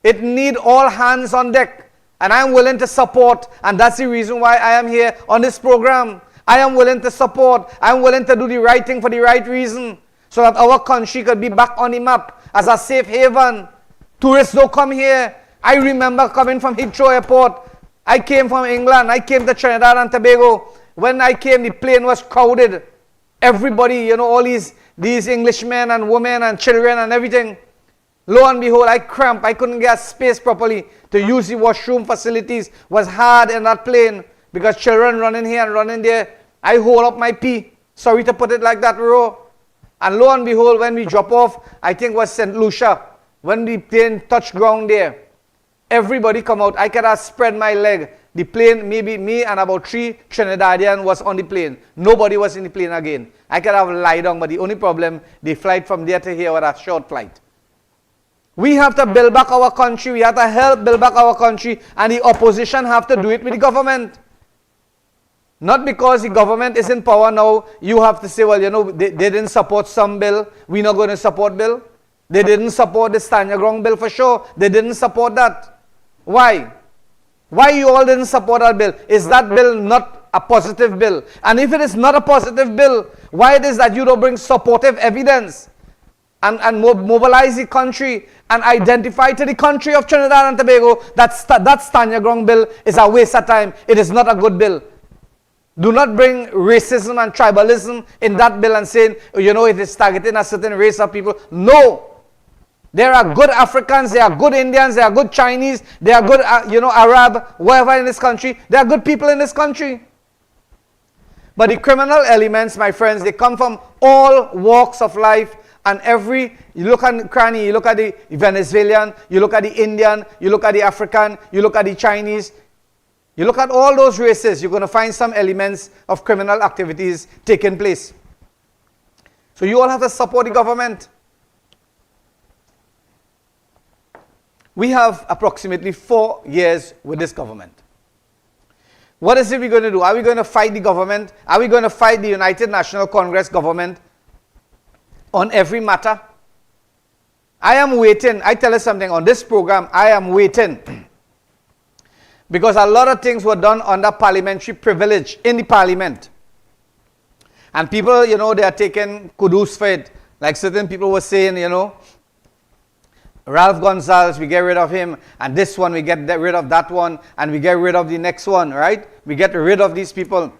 It needs all hands on deck. And I'm willing to support. And that's the reason why I am here on this program. I am willing to support. I'm willing to do the right thing for the right reason. So that our country could be back on the map as a safe haven. Tourists don't come here. I remember coming from Heathrow Airport. I came from England. I came to Trinidad and Tobago. When I came, the plane was crowded. Everybody, all these Englishmen and women and children and everything. Lo and behold, I cramped. I couldn't get space properly to use the washroom facilities. It was hard in that plane because children running here and running there. I hold up my pee. Sorry to put it like that, Ro. And lo and behold, when we drop off, I think it was St. Lucia. When the plane touched ground there, everybody come out. I could have spread my leg. The plane, maybe me and about 3 Trinidadians was on the plane. Nobody was in the plane again. I could have lied down, but the only problem, the flight from there to here was a short flight. We have to build back our country. We have to help build back our country. And the opposition have to do it with the government. Not because the government is in power now, you have to say, well, you know, they didn't support some bill. We're not going to support bill. They didn't support the stand your ground bill for sure. They didn't support that. Why? Why you all didn't support that bill? Is that bill not a positive bill? And if it is not a positive bill, why it is that you don't bring supportive evidence and mobilize the country and identify to the country of Trinidad and Tobago that stand your ground bill is a waste of time. It is not a good bill. Do not bring racism and tribalism in that bill and saying, you know, it is targeting a certain race of people. No. There are good Africans, there are good Indians, there are good Chinese, there are good, Arab, wherever in this country. There are good people in this country. But the criminal elements, my friends, they come from all walks of life. And you look at Cranny, you look at the Venezuelan, you look at the Indian, you look at the African, you look at the Chinese. You look at all those races, you're going to find some elements of criminal activities taking place. So you all have to support the government. We have approximately 4 years with this government. What is it we're going to do? Are we going to fight the government? Are we going to fight the United National Congress government on every matter? I am waiting. I tell you something, on this program, I am waiting. Because a lot of things were done under parliamentary privilege in the parliament. And people, you know, they are taking kudos for it. Like certain people were saying, you know, Ralph Gonzalez, we get rid of him. And this one, we get rid of that one. And we get rid of the next one, right? We get rid of these people.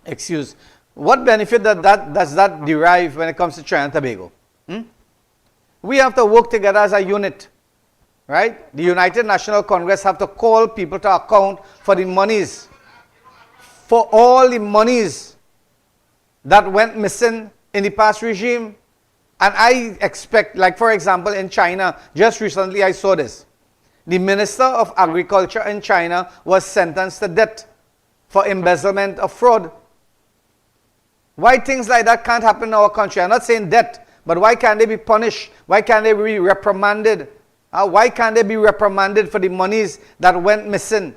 Excuse. What benefit does that derive when it comes to Trinidad and Tobago? We have to work together as a unit. Right? The United National Congress have to call people to account for the monies. For all the monies that went missing in the past regime. And I expect, like for example in China, just recently I saw this. The Minister of Agriculture in China was sentenced to death for embezzlement of fraud. Why things like that can't happen in our country? I'm not saying death, but why can't they be punished? Why can't they be reprimanded? Why can't they be reprimanded for the monies that went missing?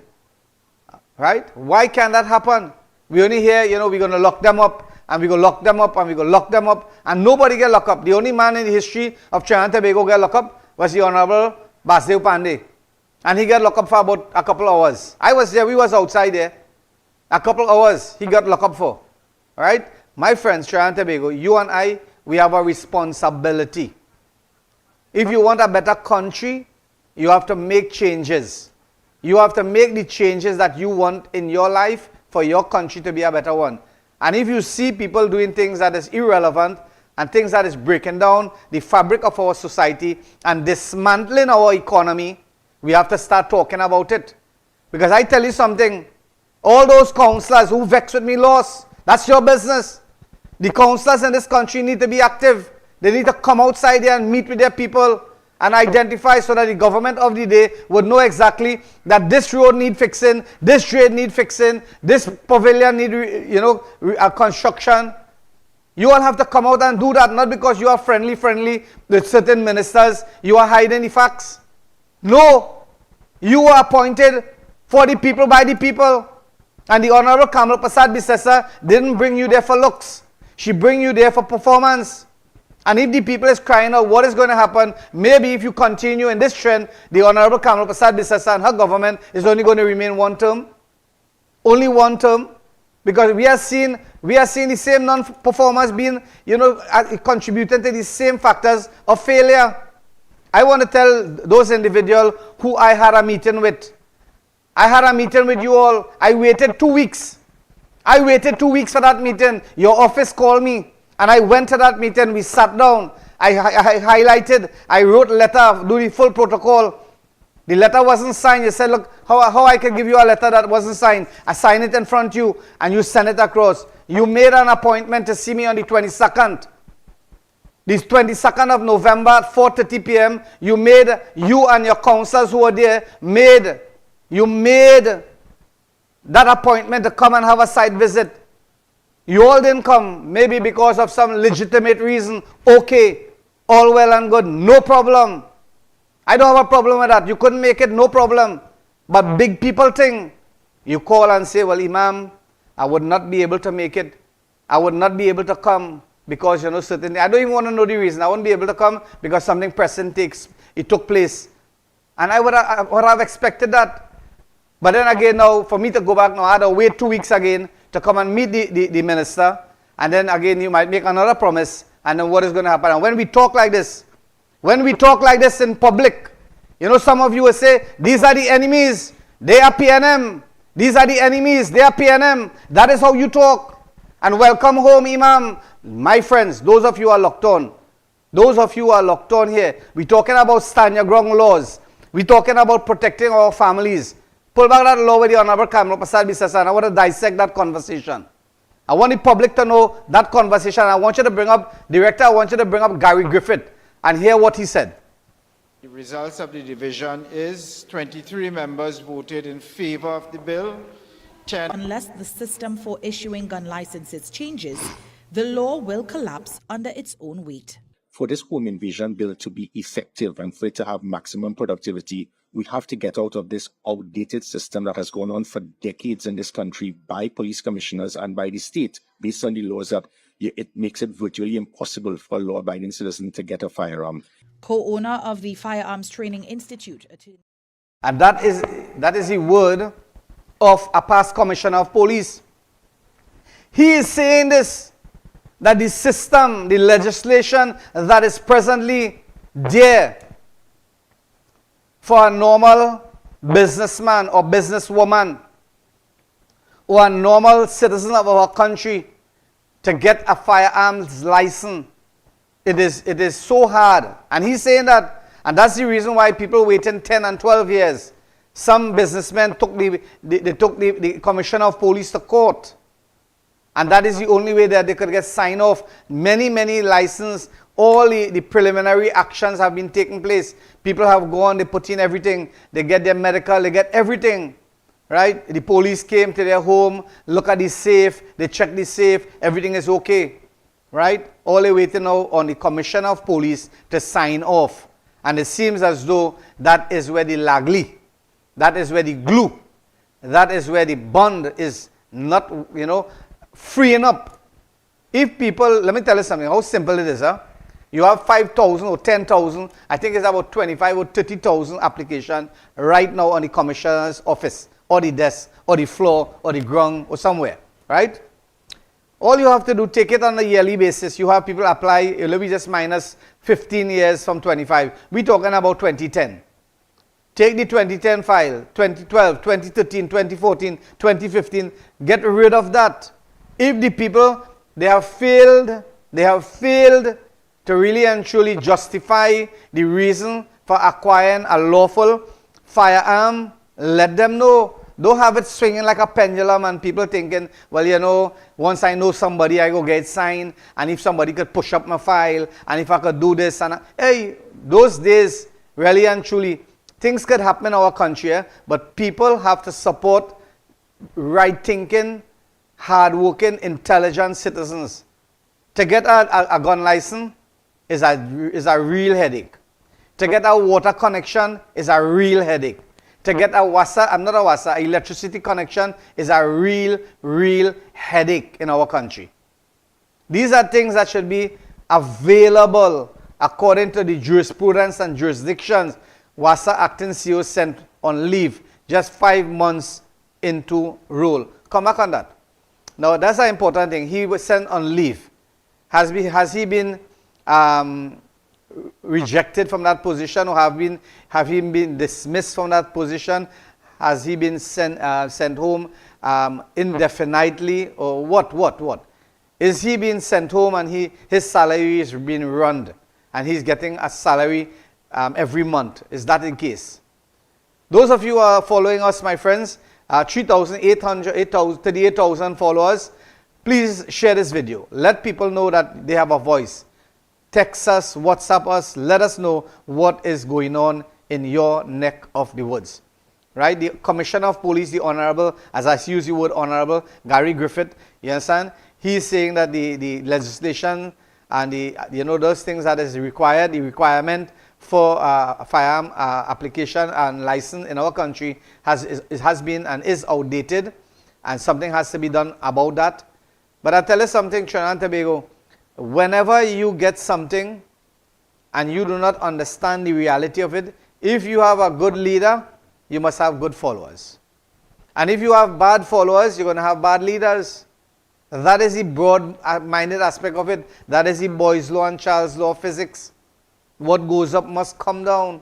Right? Why can't that happen? We only hear, you know, we're going to lock them up, and we're going to lock them up, and we're going to lock them up, and nobody get locked up. The only man in the history of Trinidad and Tobago get locked up was the Honorable Basdev Pandey. And he got locked up for about a couple hours. I was there, we was outside there. A couple hours he got locked up for. Right? My friends, Trinidad and Tobago, you and I, we have a responsibility. If you want a better country, you have to make changes. You have to make the changes that you want in your life for your country to be a better one. And if you see people doing things that is irrelevant and things that is breaking down the fabric of our society and dismantling our economy, we have to start talking about it. Because I tell you something, all those councillors who vex with me lost, that's your business. The councillors in this country need to be active. They need to come outside there and meet with their people and identify so that the government of the day would know exactly that this road need fixing, this drain need fixing, this pavilion need, construction. You all have to come out and do that, not because you are friendly with certain ministers, you are hiding the facts. No, you are appointed for the people by the people. And the Honorable Kamal Prasad Bisesa didn't bring you there for looks. She bring you there for performance. And if the people is crying out what is going to happen, maybe if you continue in this trend, the Honorable Kamal Prasad Bisesa and her government is only going to remain one term. Only one term. Because we are seeing the same non-performers being, contributing to the same factors of failure. I want to tell those individuals who I had a meeting with. I had a meeting with you all. I waited 2 weeks. I waited 2 weeks for that meeting. Your office called me. And I went to that meeting, we sat down, I highlighted, I wrote a letter, do the full protocol. The letter wasn't signed. You said, look, how I can give you a letter that wasn't signed. I sign it in front of you and you send it across. You made an appointment to see me on the 22nd. The 22nd of November at 4:30 p.m. You and your councillors who were there, you made that appointment to come and have a site visit. You all didn't come, maybe because of some legitimate reason. Okay. All well and good, no problem. I don't have a problem with that. You couldn't make it, no problem. But big people think, you call and say, well, Imam, I would not be able to make it. I would not be able to come because, certain, I don't even want to know the reason. I wouldn't be able to come because something pressing took place. And I would have expected that. But then again now, for me to go back now, I had to wait 2 weeks again to come and meet the minister. And then again, you might make another promise. And then what is going to happen? And when we talk like this in public, some of you will say, these are the enemies. They are PNM. These are the enemies. They are PNM. That is how you talk. And welcome home, Imam. My friends, those of you who are locked on. Those of you who are locked on here. We're talking about stand your ground laws. We're talking about protecting our families. Pull back that law with the Honorable Kamala Prasad Bissasan. I want to dissect that conversation. I want the public to know that conversation. I want you to bring up, Director, I want you to bring up Gary Griffith and hear what he said. The results of the division is 23 members voted in favor of the bill. Unless the system for issuing gun licenses changes, the law will collapse under its own weight. For this home invasion bill to be effective and for it to have maximum productivity, we have to get out of this outdated system that has gone on for decades in this country by police commissioners and by the state, based on the laws that it makes it virtually impossible for a law-abiding citizen to get a firearm. Co-owner of the Firearms Training Institute. And that is the word of a past commissioner of police. He is saying this, that the system, the legislation that is presently there for a normal businessman or businesswoman or a normal citizen of our country to get a firearms license, it is so hard. And he's saying that, and that's the reason why people waiting 10 and 12 years. Some businessmen took the commissioner of police to court. And that is the only way that they could get sign off. Many licenses, all the preliminary actions have been taking place. People have gone, they put in everything. They get their medical, they get everything. Right? The police came to their home, look at the safe, they check the safe, everything is okay. Right? All they're waiting now on the commissioner of police to sign off. And it seems as though that is where the lagli, that is where the glue, that is where the bond is not, freeing up. If people, let me tell you something, how simple it is. You have 5,000 or 10,000, I think it's about 25 or 30,000 applications right now on the commissioner's office, or the desk, or the floor, or the ground, or somewhere, right? All you have to do, take it on a yearly basis. You have people apply, it'll be just minus 15 years from 25. We're talking about 2010. Take the 2010 file, 2012, 2013, 2014, 2015, get rid of that. If the people, they have failed to really and truly justify the reason for acquiring a lawful firearm, let them know. Don't have it swinging like a pendulum and people thinking, well, once I know somebody, I go get signed, and if somebody could push up my file, and if I could do this, and hey, those days, really and truly, things could happen in our country, but people have to support right-thinking, hard-working, intelligent citizens. To get a gun license is a real headache. To get a water connection is a real headache. To get a electricity connection is a real headache in our country. These are things that should be available according to the jurisprudence and jurisdictions. WASA acting CEO sent on leave just 5 months into role. Come back on that. Now that's an important thing. He was sent on leave. Has he been rejected from that position, or have he been dismissed from that position? Has he been sent home indefinitely, or what? Is he being sent home and his salary is being run and he's getting a salary every month? Is that the case? Those of you who are following us, my friends, 38,000 followers, please share this video. Let people know that they have a voice. Text us, WhatsApp us, let us know what is going on in your neck of the woods. Right? The Commissioner of Police, the Honorable, as I use the word Honorable, Gary Griffith, you understand? He is saying that the legislation and those things that is required, the requirement for firearm application and license in our country has been and is outdated, and something has to be done about that. But I tell you something, Trinidad and Tobago, whenever you get something and you do not understand the reality of it, if you have a good leader, you must have good followers. And if you have bad followers, you're going to have bad leaders. That is the broad-minded aspect of it. That is the Boyle's law and Charles' law of physics. What goes up must come down.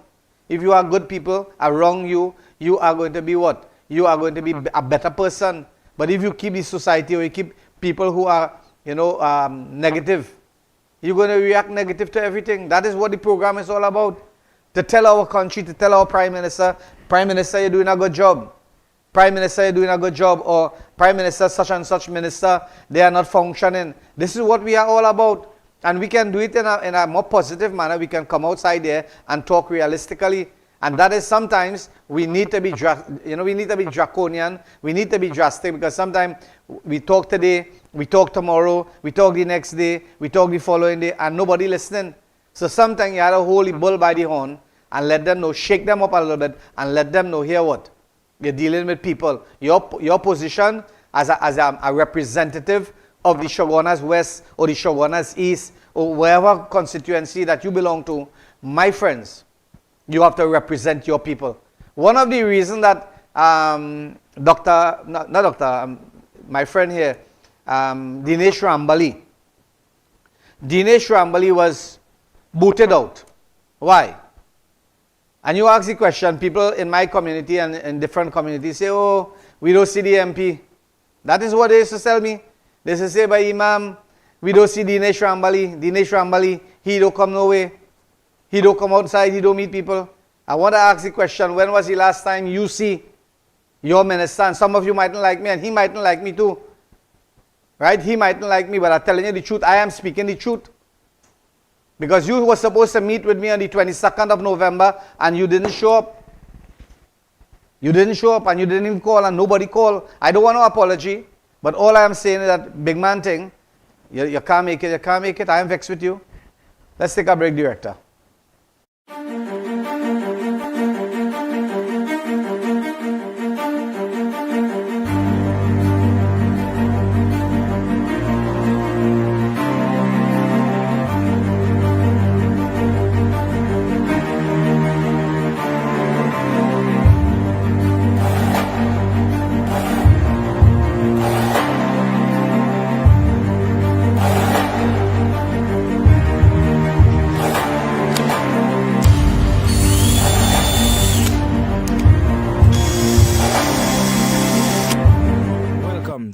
If you have good people around you, you are going to be what? You are going to be a better person. But if you keep the society or you keep people who are, negative, you're going to react negative to everything. That is what the program is all about. To tell our country, to tell our Prime Minister, you're doing a good job. Prime Minister, you're doing a good job. Or Prime Minister, such and such minister, they are not functioning. This is what we are all about. And we can do it in a more positive manner. We can come outside there and talk realistically. And that is sometimes we need to be, we need to be draconian. We need to be drastic, because sometimes we talk today, we talk tomorrow, we talk the next day, we talk the following day, and nobody listening. So sometimes you have to hold the bull by the horn and let them know, shake them up a little bit, and let them know, hear what? You're dealing with people. Your position as a representative of the Shogunas West or the Shogunas East or wherever constituency that you belong to, my friends, you have to represent your people. One of the reasons that my friend here, Dinesh Rambali was booted out. Why? And you ask the question, people in my community and in different communities say, oh, we don't see the MP. That is what they used to tell me. They used to say by Imam, we don't see Dinesh Rambali, he don't come no way. He don't come outside, he don't meet people. I want to ask the question, when was the last time you see your minister? And some of you mightn't like me, and he mightn't like me too. Right? He mightn't like me, but I'm telling you the truth. I am speaking the truth. Because you were supposed to meet with me on the 22nd of November, and you didn't show up. You didn't show up, and you didn't even call, and nobody called. I don't want no apology, but all I am saying is that big man thing, you can't make it, I am vexed with you. Let's take a break, Director.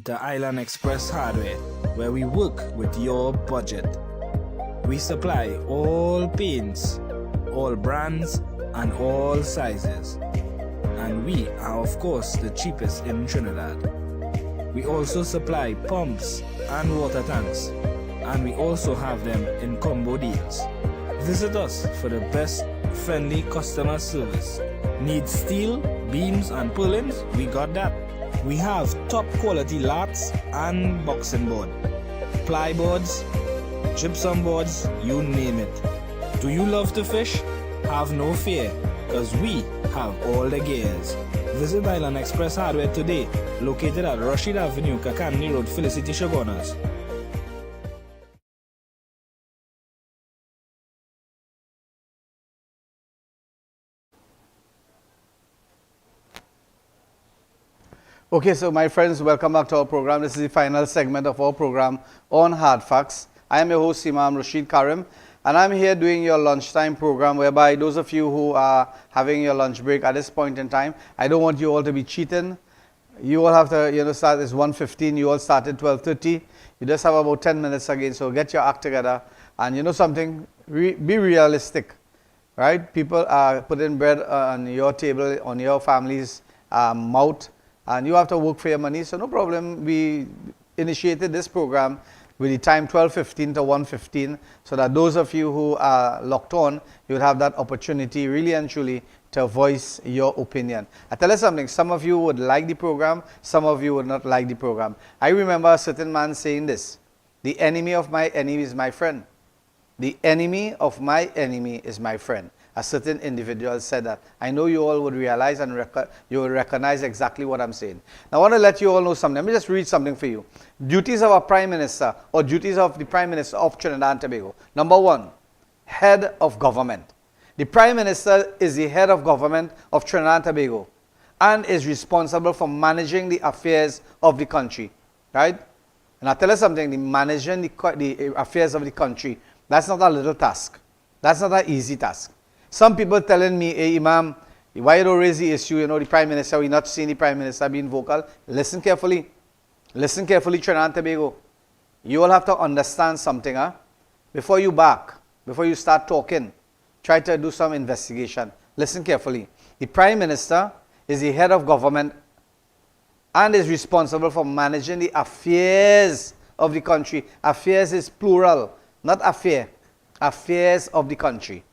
The Island Express Hardware, where we work with your budget. We supply all paints, all brands, and all sizes. And we are, of course, the cheapest in Trinidad. We also supply pumps and water tanks, and we also have them in combo deals. Visit us for the best friendly customer service. Need steel, beams, and purlins? We got that. We have top quality lats and boxing board, plyboards, gypsum boards, you name it. Do you love to fish? Have no fear, because we have all the gears. Visit Island Express Hardware today, located at Rashid Avenue, Kakani Road, Felicity, Shogunas. Okay, so my friends, welcome back to our program. This is the final segment of our program on Hardfacts. I am your host, Imam Rashid Karim, and I'm here doing your lunchtime program, whereby those of you who are having your lunch break at this point in time, I don't want you all to be cheating. You all have to, start, it's 1:15, you all started 12:30. You just have about 10 minutes again, so get your act together. And you know something, be realistic, right? People are putting bread on your table, on your family's mouth, and you have to work for your money, so no problem. We initiated this program with the time 12:15 to 1:15, so that those of you who are locked on, you would have that opportunity really and truly to voice your opinion. I tell you something, some of you would like the program, some of you would not like the program. I remember a certain man saying this, the enemy of my enemy is my friend. The enemy of my enemy is my friend. A certain individual said that. I know you all would realize and you will recognize exactly what I'm saying. Now I want to let you all know something. Let me just read something for you. Duties of a prime minister, or duties of the prime minister of Trinidad and Tobago. Number one, head of government. The prime minister is the head of government of Trinidad and Tobago and is responsible for managing the affairs of the country. Right? And I'll tell you something, managing the affairs of the country, that's not a little task. That's not an easy task. Some people telling me, hey, Imam, why you don't raise the issue, the prime minister, we're not seeing the prime minister being vocal. Listen carefully. Listen carefully, Trinidad and Tobago. You all have to understand something, huh? Before you start talking, try to do some investigation. Listen carefully. The prime minister is the head of government and is responsible for managing the affairs of the country. Affairs is plural, not affair. Affairs of the country.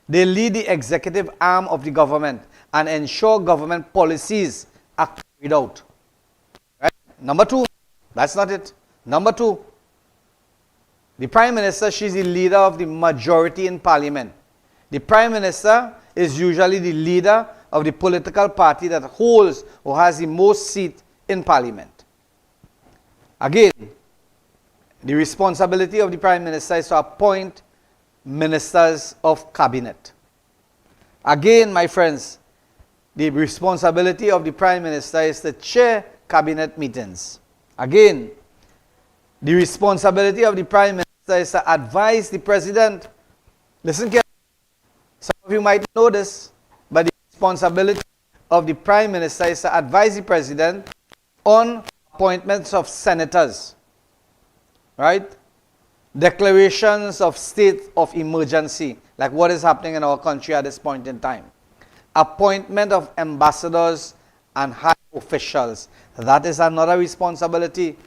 They lead the executive arm of the government and ensure government policies are carried out. Right? Number two, that's not it. Number two, the prime minister, she's the leader of the majority in parliament. The prime minister is usually the leader of the political party that holds or has the most seat in parliament. Again, the responsibility of the prime minister is to appoint ministers of cabinet. Again, my friends, the responsibility of the prime minister is to chair cabinet meetings. Again, the responsibility of the prime minister is to advise the president. Listen carefully. Some of you might know this, but the responsibility of the prime minister is to advise the president on appointments of senators. Right? Declarations of state of emergency, like what is happening in our country at this point in time. Appointment of ambassadors and high officials. That is another responsibility.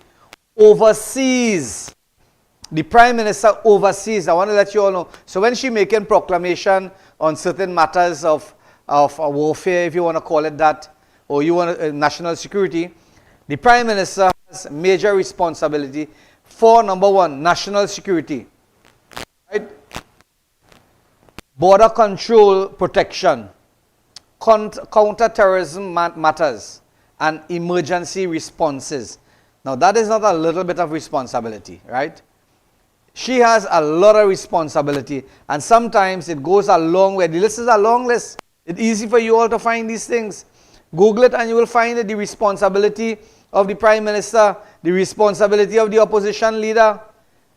Overseas. The prime minister oversees. I want to let you all know. So when she making proclamation on certain matters of warfare, if you want to call it that, or you want national security, the prime minister has major responsibility for, number one, national security, right? Border control protection, counter-terrorism matters, and emergency responses. Now that is not a little bit of responsibility, right? She has a lot of responsibility, and sometimes it goes a long way. The list is a long list. It's easy for you all to find these things. Google it and you will find it, the responsibility of the prime minister, the responsibility of the opposition leader.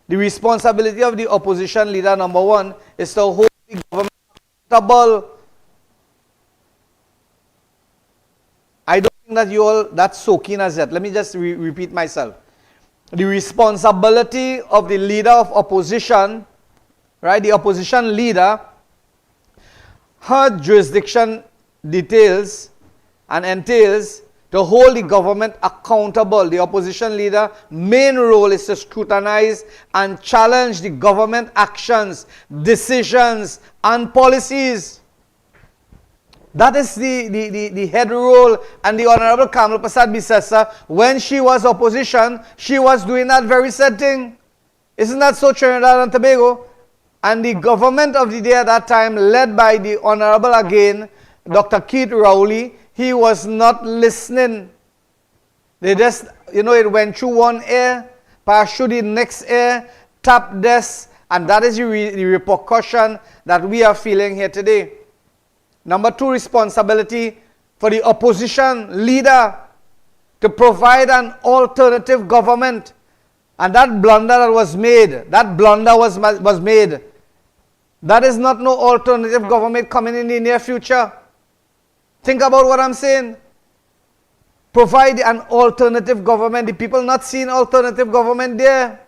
The responsibility of the opposition leader, number one, is to hold the government accountable. I don't think that you all, that's so keen as yet. Let me just repeat myself. The responsibility of the leader of opposition, right, the opposition leader, her jurisdiction details and entails to hold the government accountable. The opposition leader main role is to scrutinize and challenge the government actions, decisions, and policies. That is the head role. And the Honorable Kamal Prasad Bisesa, when she was opposition, she was doing that very said thing. Isn't that so, Trinidad and Tobago? And the government of the day at that time, led by the Honorable again, Dr. Keith Rowley, he was not listening. They just, it went through one ear, parachute in next ear, tap this, and that is the repercussion that we are feeling here today. Number two, responsibility for the opposition leader to provide an alternative government. And that blunder that was made, was made. That is not no alternative government coming in the near future. Think about what I'm saying. Provide an alternative government. The people not seeing alternative government there.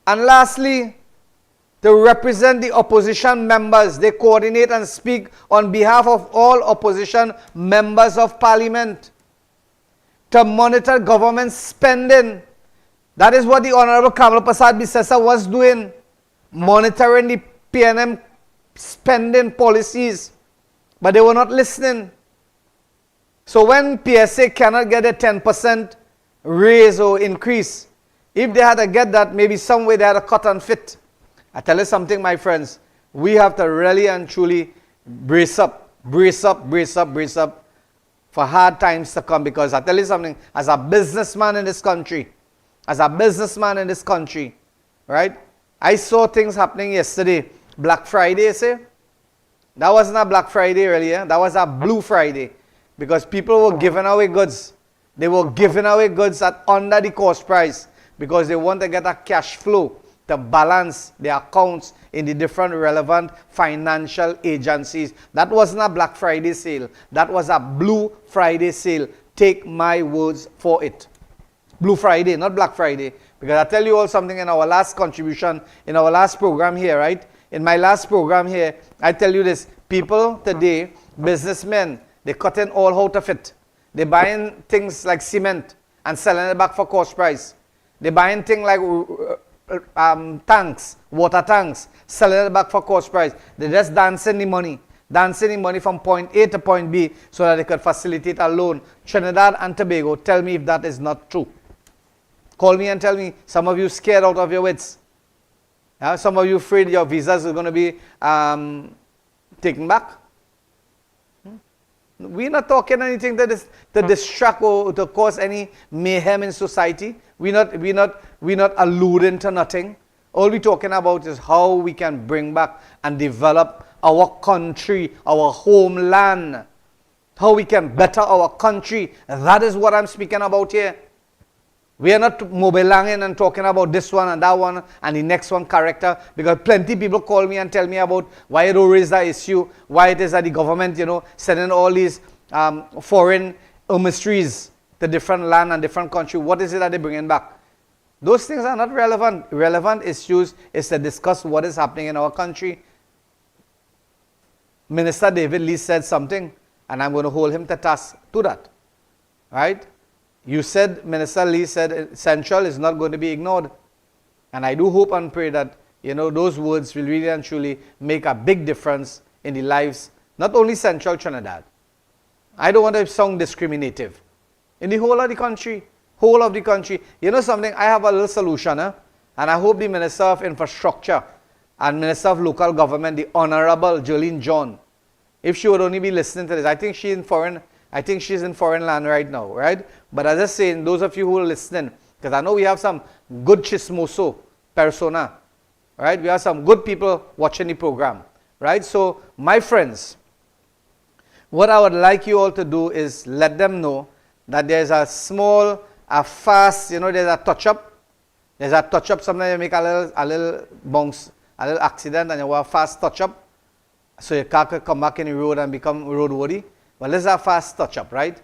And lastly, to represent the opposition members. They coordinate and speak on behalf of all opposition members of parliament. To monitor government spending. That is what the Honorable Kamal Prasad Bisesa was doing. Monitoring the PNM spending policies. But they were not listening. So when PSA cannot get a 10% raise or increase, if they had to get that, maybe some way they had to cut and fit. I tell you something, my friends, we have to really and truly brace up for hard times to come, because I tell you something, as a businessman in this country, right? I saw things happening yesterday. Black Friday, say? That wasn't a Black Friday earlier. That was a Blue Friday. Because people were giving away goods. They were giving away goods at under the cost price, because they want to get a cash flow to balance their accounts in the different relevant financial agencies. That wasn't a Black Friday sale. That was a Blue Friday sale. Take my words for it. Blue Friday, not Black Friday. Because I tell you all something in our last contribution, in our last program here, right? In my last program here, I tell you this. People today, businessmen, they cutting all out of it. They're buying things like cement and selling it back for cost price. They're buying things like tanks, water tanks, selling it back for cost price. They're just dancing the money from point A to point B so that they could facilitate a loan. Trinidad and Tobago, tell me if that is not true. Call me and tell me, some of you scared out of your wits. Some of you afraid your visas are going to be taken back. We're not talking anything that is to distract or to cause any mayhem in society. We're not alluding to nothing. All we're talking about is how we can bring back and develop our country, our homeland. How we can better our country. That is what I'm speaking about here. We are not mobilizing and talking about this one and that one and the next one character, because plenty people call me and tell me about why I don't raise that issue, why it is that the government, sending all these foreign emissaries to different land and different country. What is it that they're bringing back? Those things are not relevant. Relevant issues is to discuss what is happening in our country. Minister David Lee said something, and I'm going to hold him to task to that. Right? You said, Minister Lee said, Central is not going to be ignored. And I do hope and pray that, those words will really and truly make a big difference in the lives, not only Central Trinidad. I don't want to sound discriminative. In the whole of the country. You know something? I have a little solution, and I hope the Minister of Infrastructure and Minister of Local Government, the Honorable Jolene John, if she would only be listening to this, I think she's in foreign land right now, right? But as I say, those of you who are listening, because I know we have some good chismoso persona, right? We have some good people watching the program, right? So, my friends, what I would like you all to do is let them know that there's a fast, there's a touch-up. There's a touch-up, sometimes you make a little bounce, a little accident, and you want a fast touch-up, so your car could come back in the road and become roadworthy. Well, this is a fast touch-up, right?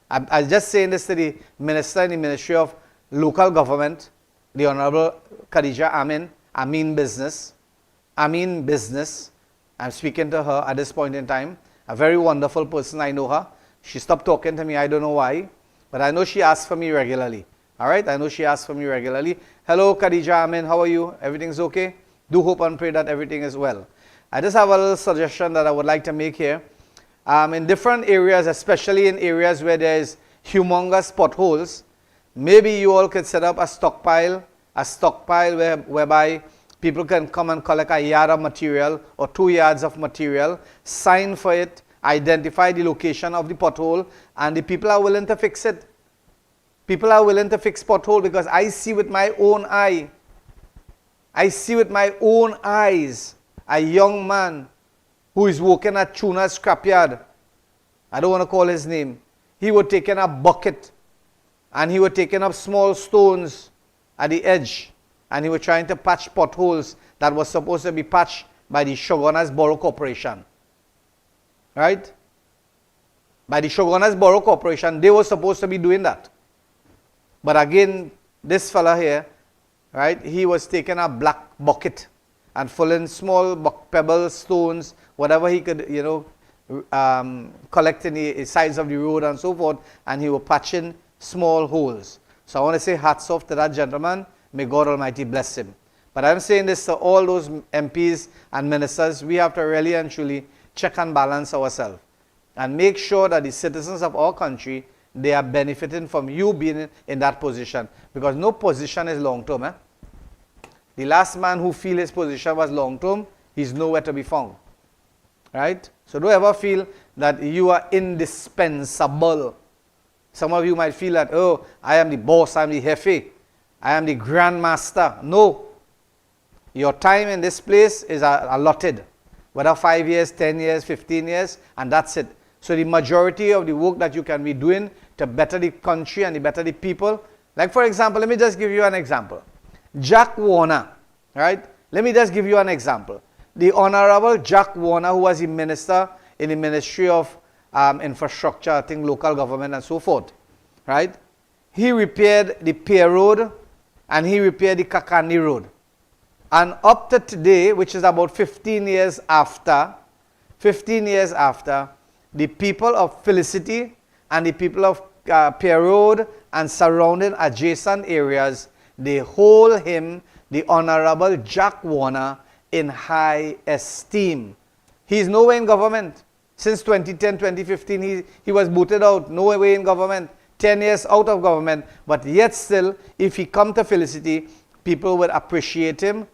I'm just saying this to the Minister in the Ministry of Local Government, the Honorable Khadija Amin Business. I'm speaking to her at this point in time. A very wonderful person, I know her. She stopped talking to me, I don't know why. But I know she asks for me regularly. All right? I know she asks for me regularly. Hello, Khadija Amin, how are you? Everything's okay? Do hope and pray that everything is well. I just have a little suggestion that I would like to make here. In different areas, especially in areas where there is humongous potholes, maybe you all could set up a stockpile whereby people can come and collect a yard of material or 2 yards of material, sign for it, identify the location of the pothole, and the people are willing to fix it. People are willing to fix pothole, because I see with my own eye. I see with my own eyes a young man who is working at Tuna's scrapyard. I don't want to call his name. He was taking a bucket and he was taking up small stones at the edge, and he was trying to patch potholes that was supposed to be patched by the Shogunas Borough Corporation. Right? By the Shogunas Borough Corporation, they were supposed to be doing that. But again, this fella here, right, he was taking a black bucket and filling small pebbles, stones, whatever he could, collect in the sides of the road and so forth, and he was patching small holes. So I want to say hats off to that gentleman. May God Almighty bless him. But I'm saying this to all those MPs and ministers. We have to really and truly check and balance ourselves and make sure that the citizens of our country, they are benefiting from you being in that position, because no position is long term. The last man who feel his position was long-term, he's nowhere to be found. Right? So don't ever feel that you are indispensable. Some of you might feel that, oh, I am the boss, I am the jefe, I am the grandmaster. No. Your time in this place is allotted. Whether 5 years, 10 years, 15 years, and that's it. So the majority of the work that you can be doing to better the country and to better the people. Like for example, let me just give you an example. Jack Warner, right? Let me just give you an example. The Honorable Jack Warner, who was the minister in the Ministry of Infrastructure, I think local government and so forth, right? He repaired the Pier Road and he repaired the Kakani Road. And up to today, which is about 15 years after, the people of Felicity and the people of Pier Road and surrounding adjacent areas, they hold him, the Honorable Jack Warner, in high esteem. He is nowhere in government. Since 2010, 2015, he was booted out, nowhere in government, 10 years out of government. But yet still, if he come to Felicity, people would appreciate him.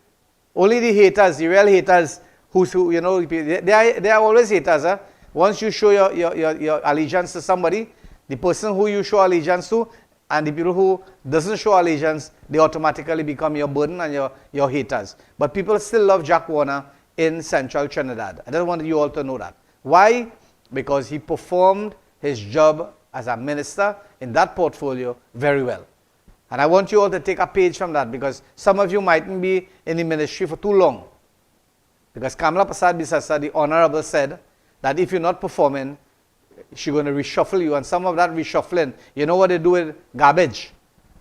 Only the haters, the real haters, who you know, they are always haters. Huh? Once you show your allegiance to somebody, the person who you show allegiance to, and the people who doesn't show allegiance, they automatically become your burden and your haters. But people still love Jack Warner in central Trinidad. I just want you all to know that. Why? Because he performed his job as a minister in that portfolio very well. And I want you all to take a page from that, because some of you mightn't be in the ministry for too long. Because Kamala Prasad Bisasa, the Honorable, said that if you're not performing, she's going to reshuffle you. And some of that reshuffling, you know what they do with garbage?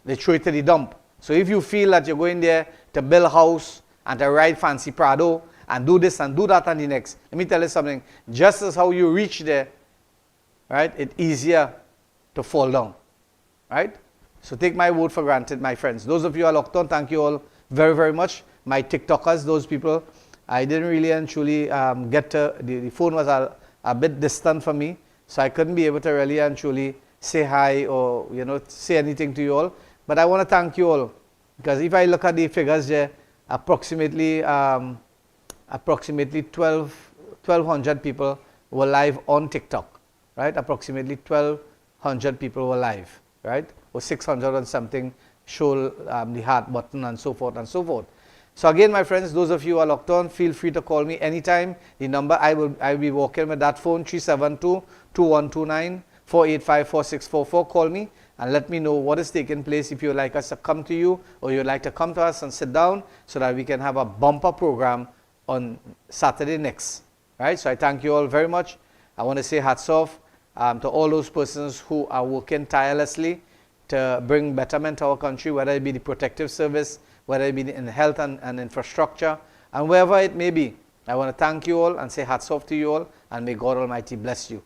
They throw it to the dump. So if you feel that you're going there to build a house and to ride fancy Prado and do this and do that and the next, let me tell you something. Just as how you reach there, right, it's easier to fall down. Right? So take my word for granted, my friends. Those of you who are locked on, thank you all very, very much. My TikTokers, those people, I didn't really and truly get to, the phone was a bit distant from me, so I couldn't be able to really and truly say hi or, you know, say anything to you all. But I want to thank you all, because if I look at the figures there, approximately 1,200 people were live on TikTok, right? Approximately 1,200 people were live, right? Or 600 and something show the heart button and so forth and so forth. So again, my friends, those of you who are locked on, feel free to call me anytime. The number I will be working with that phone, 372-2129, 485-4644. Call me and let me know what is taking place. If you would like us to come to you, or you would like to come to us and sit down, so that we can have a bumper program on Saturday next. Right? So I thank you all very much. I want to say hats off to all those persons who are working tirelessly to bring betterment to our country, whether it be the protective service, whether it be in health and infrastructure, and wherever it may be. I want to thank you all and say hats off to you all, and may God Almighty bless you.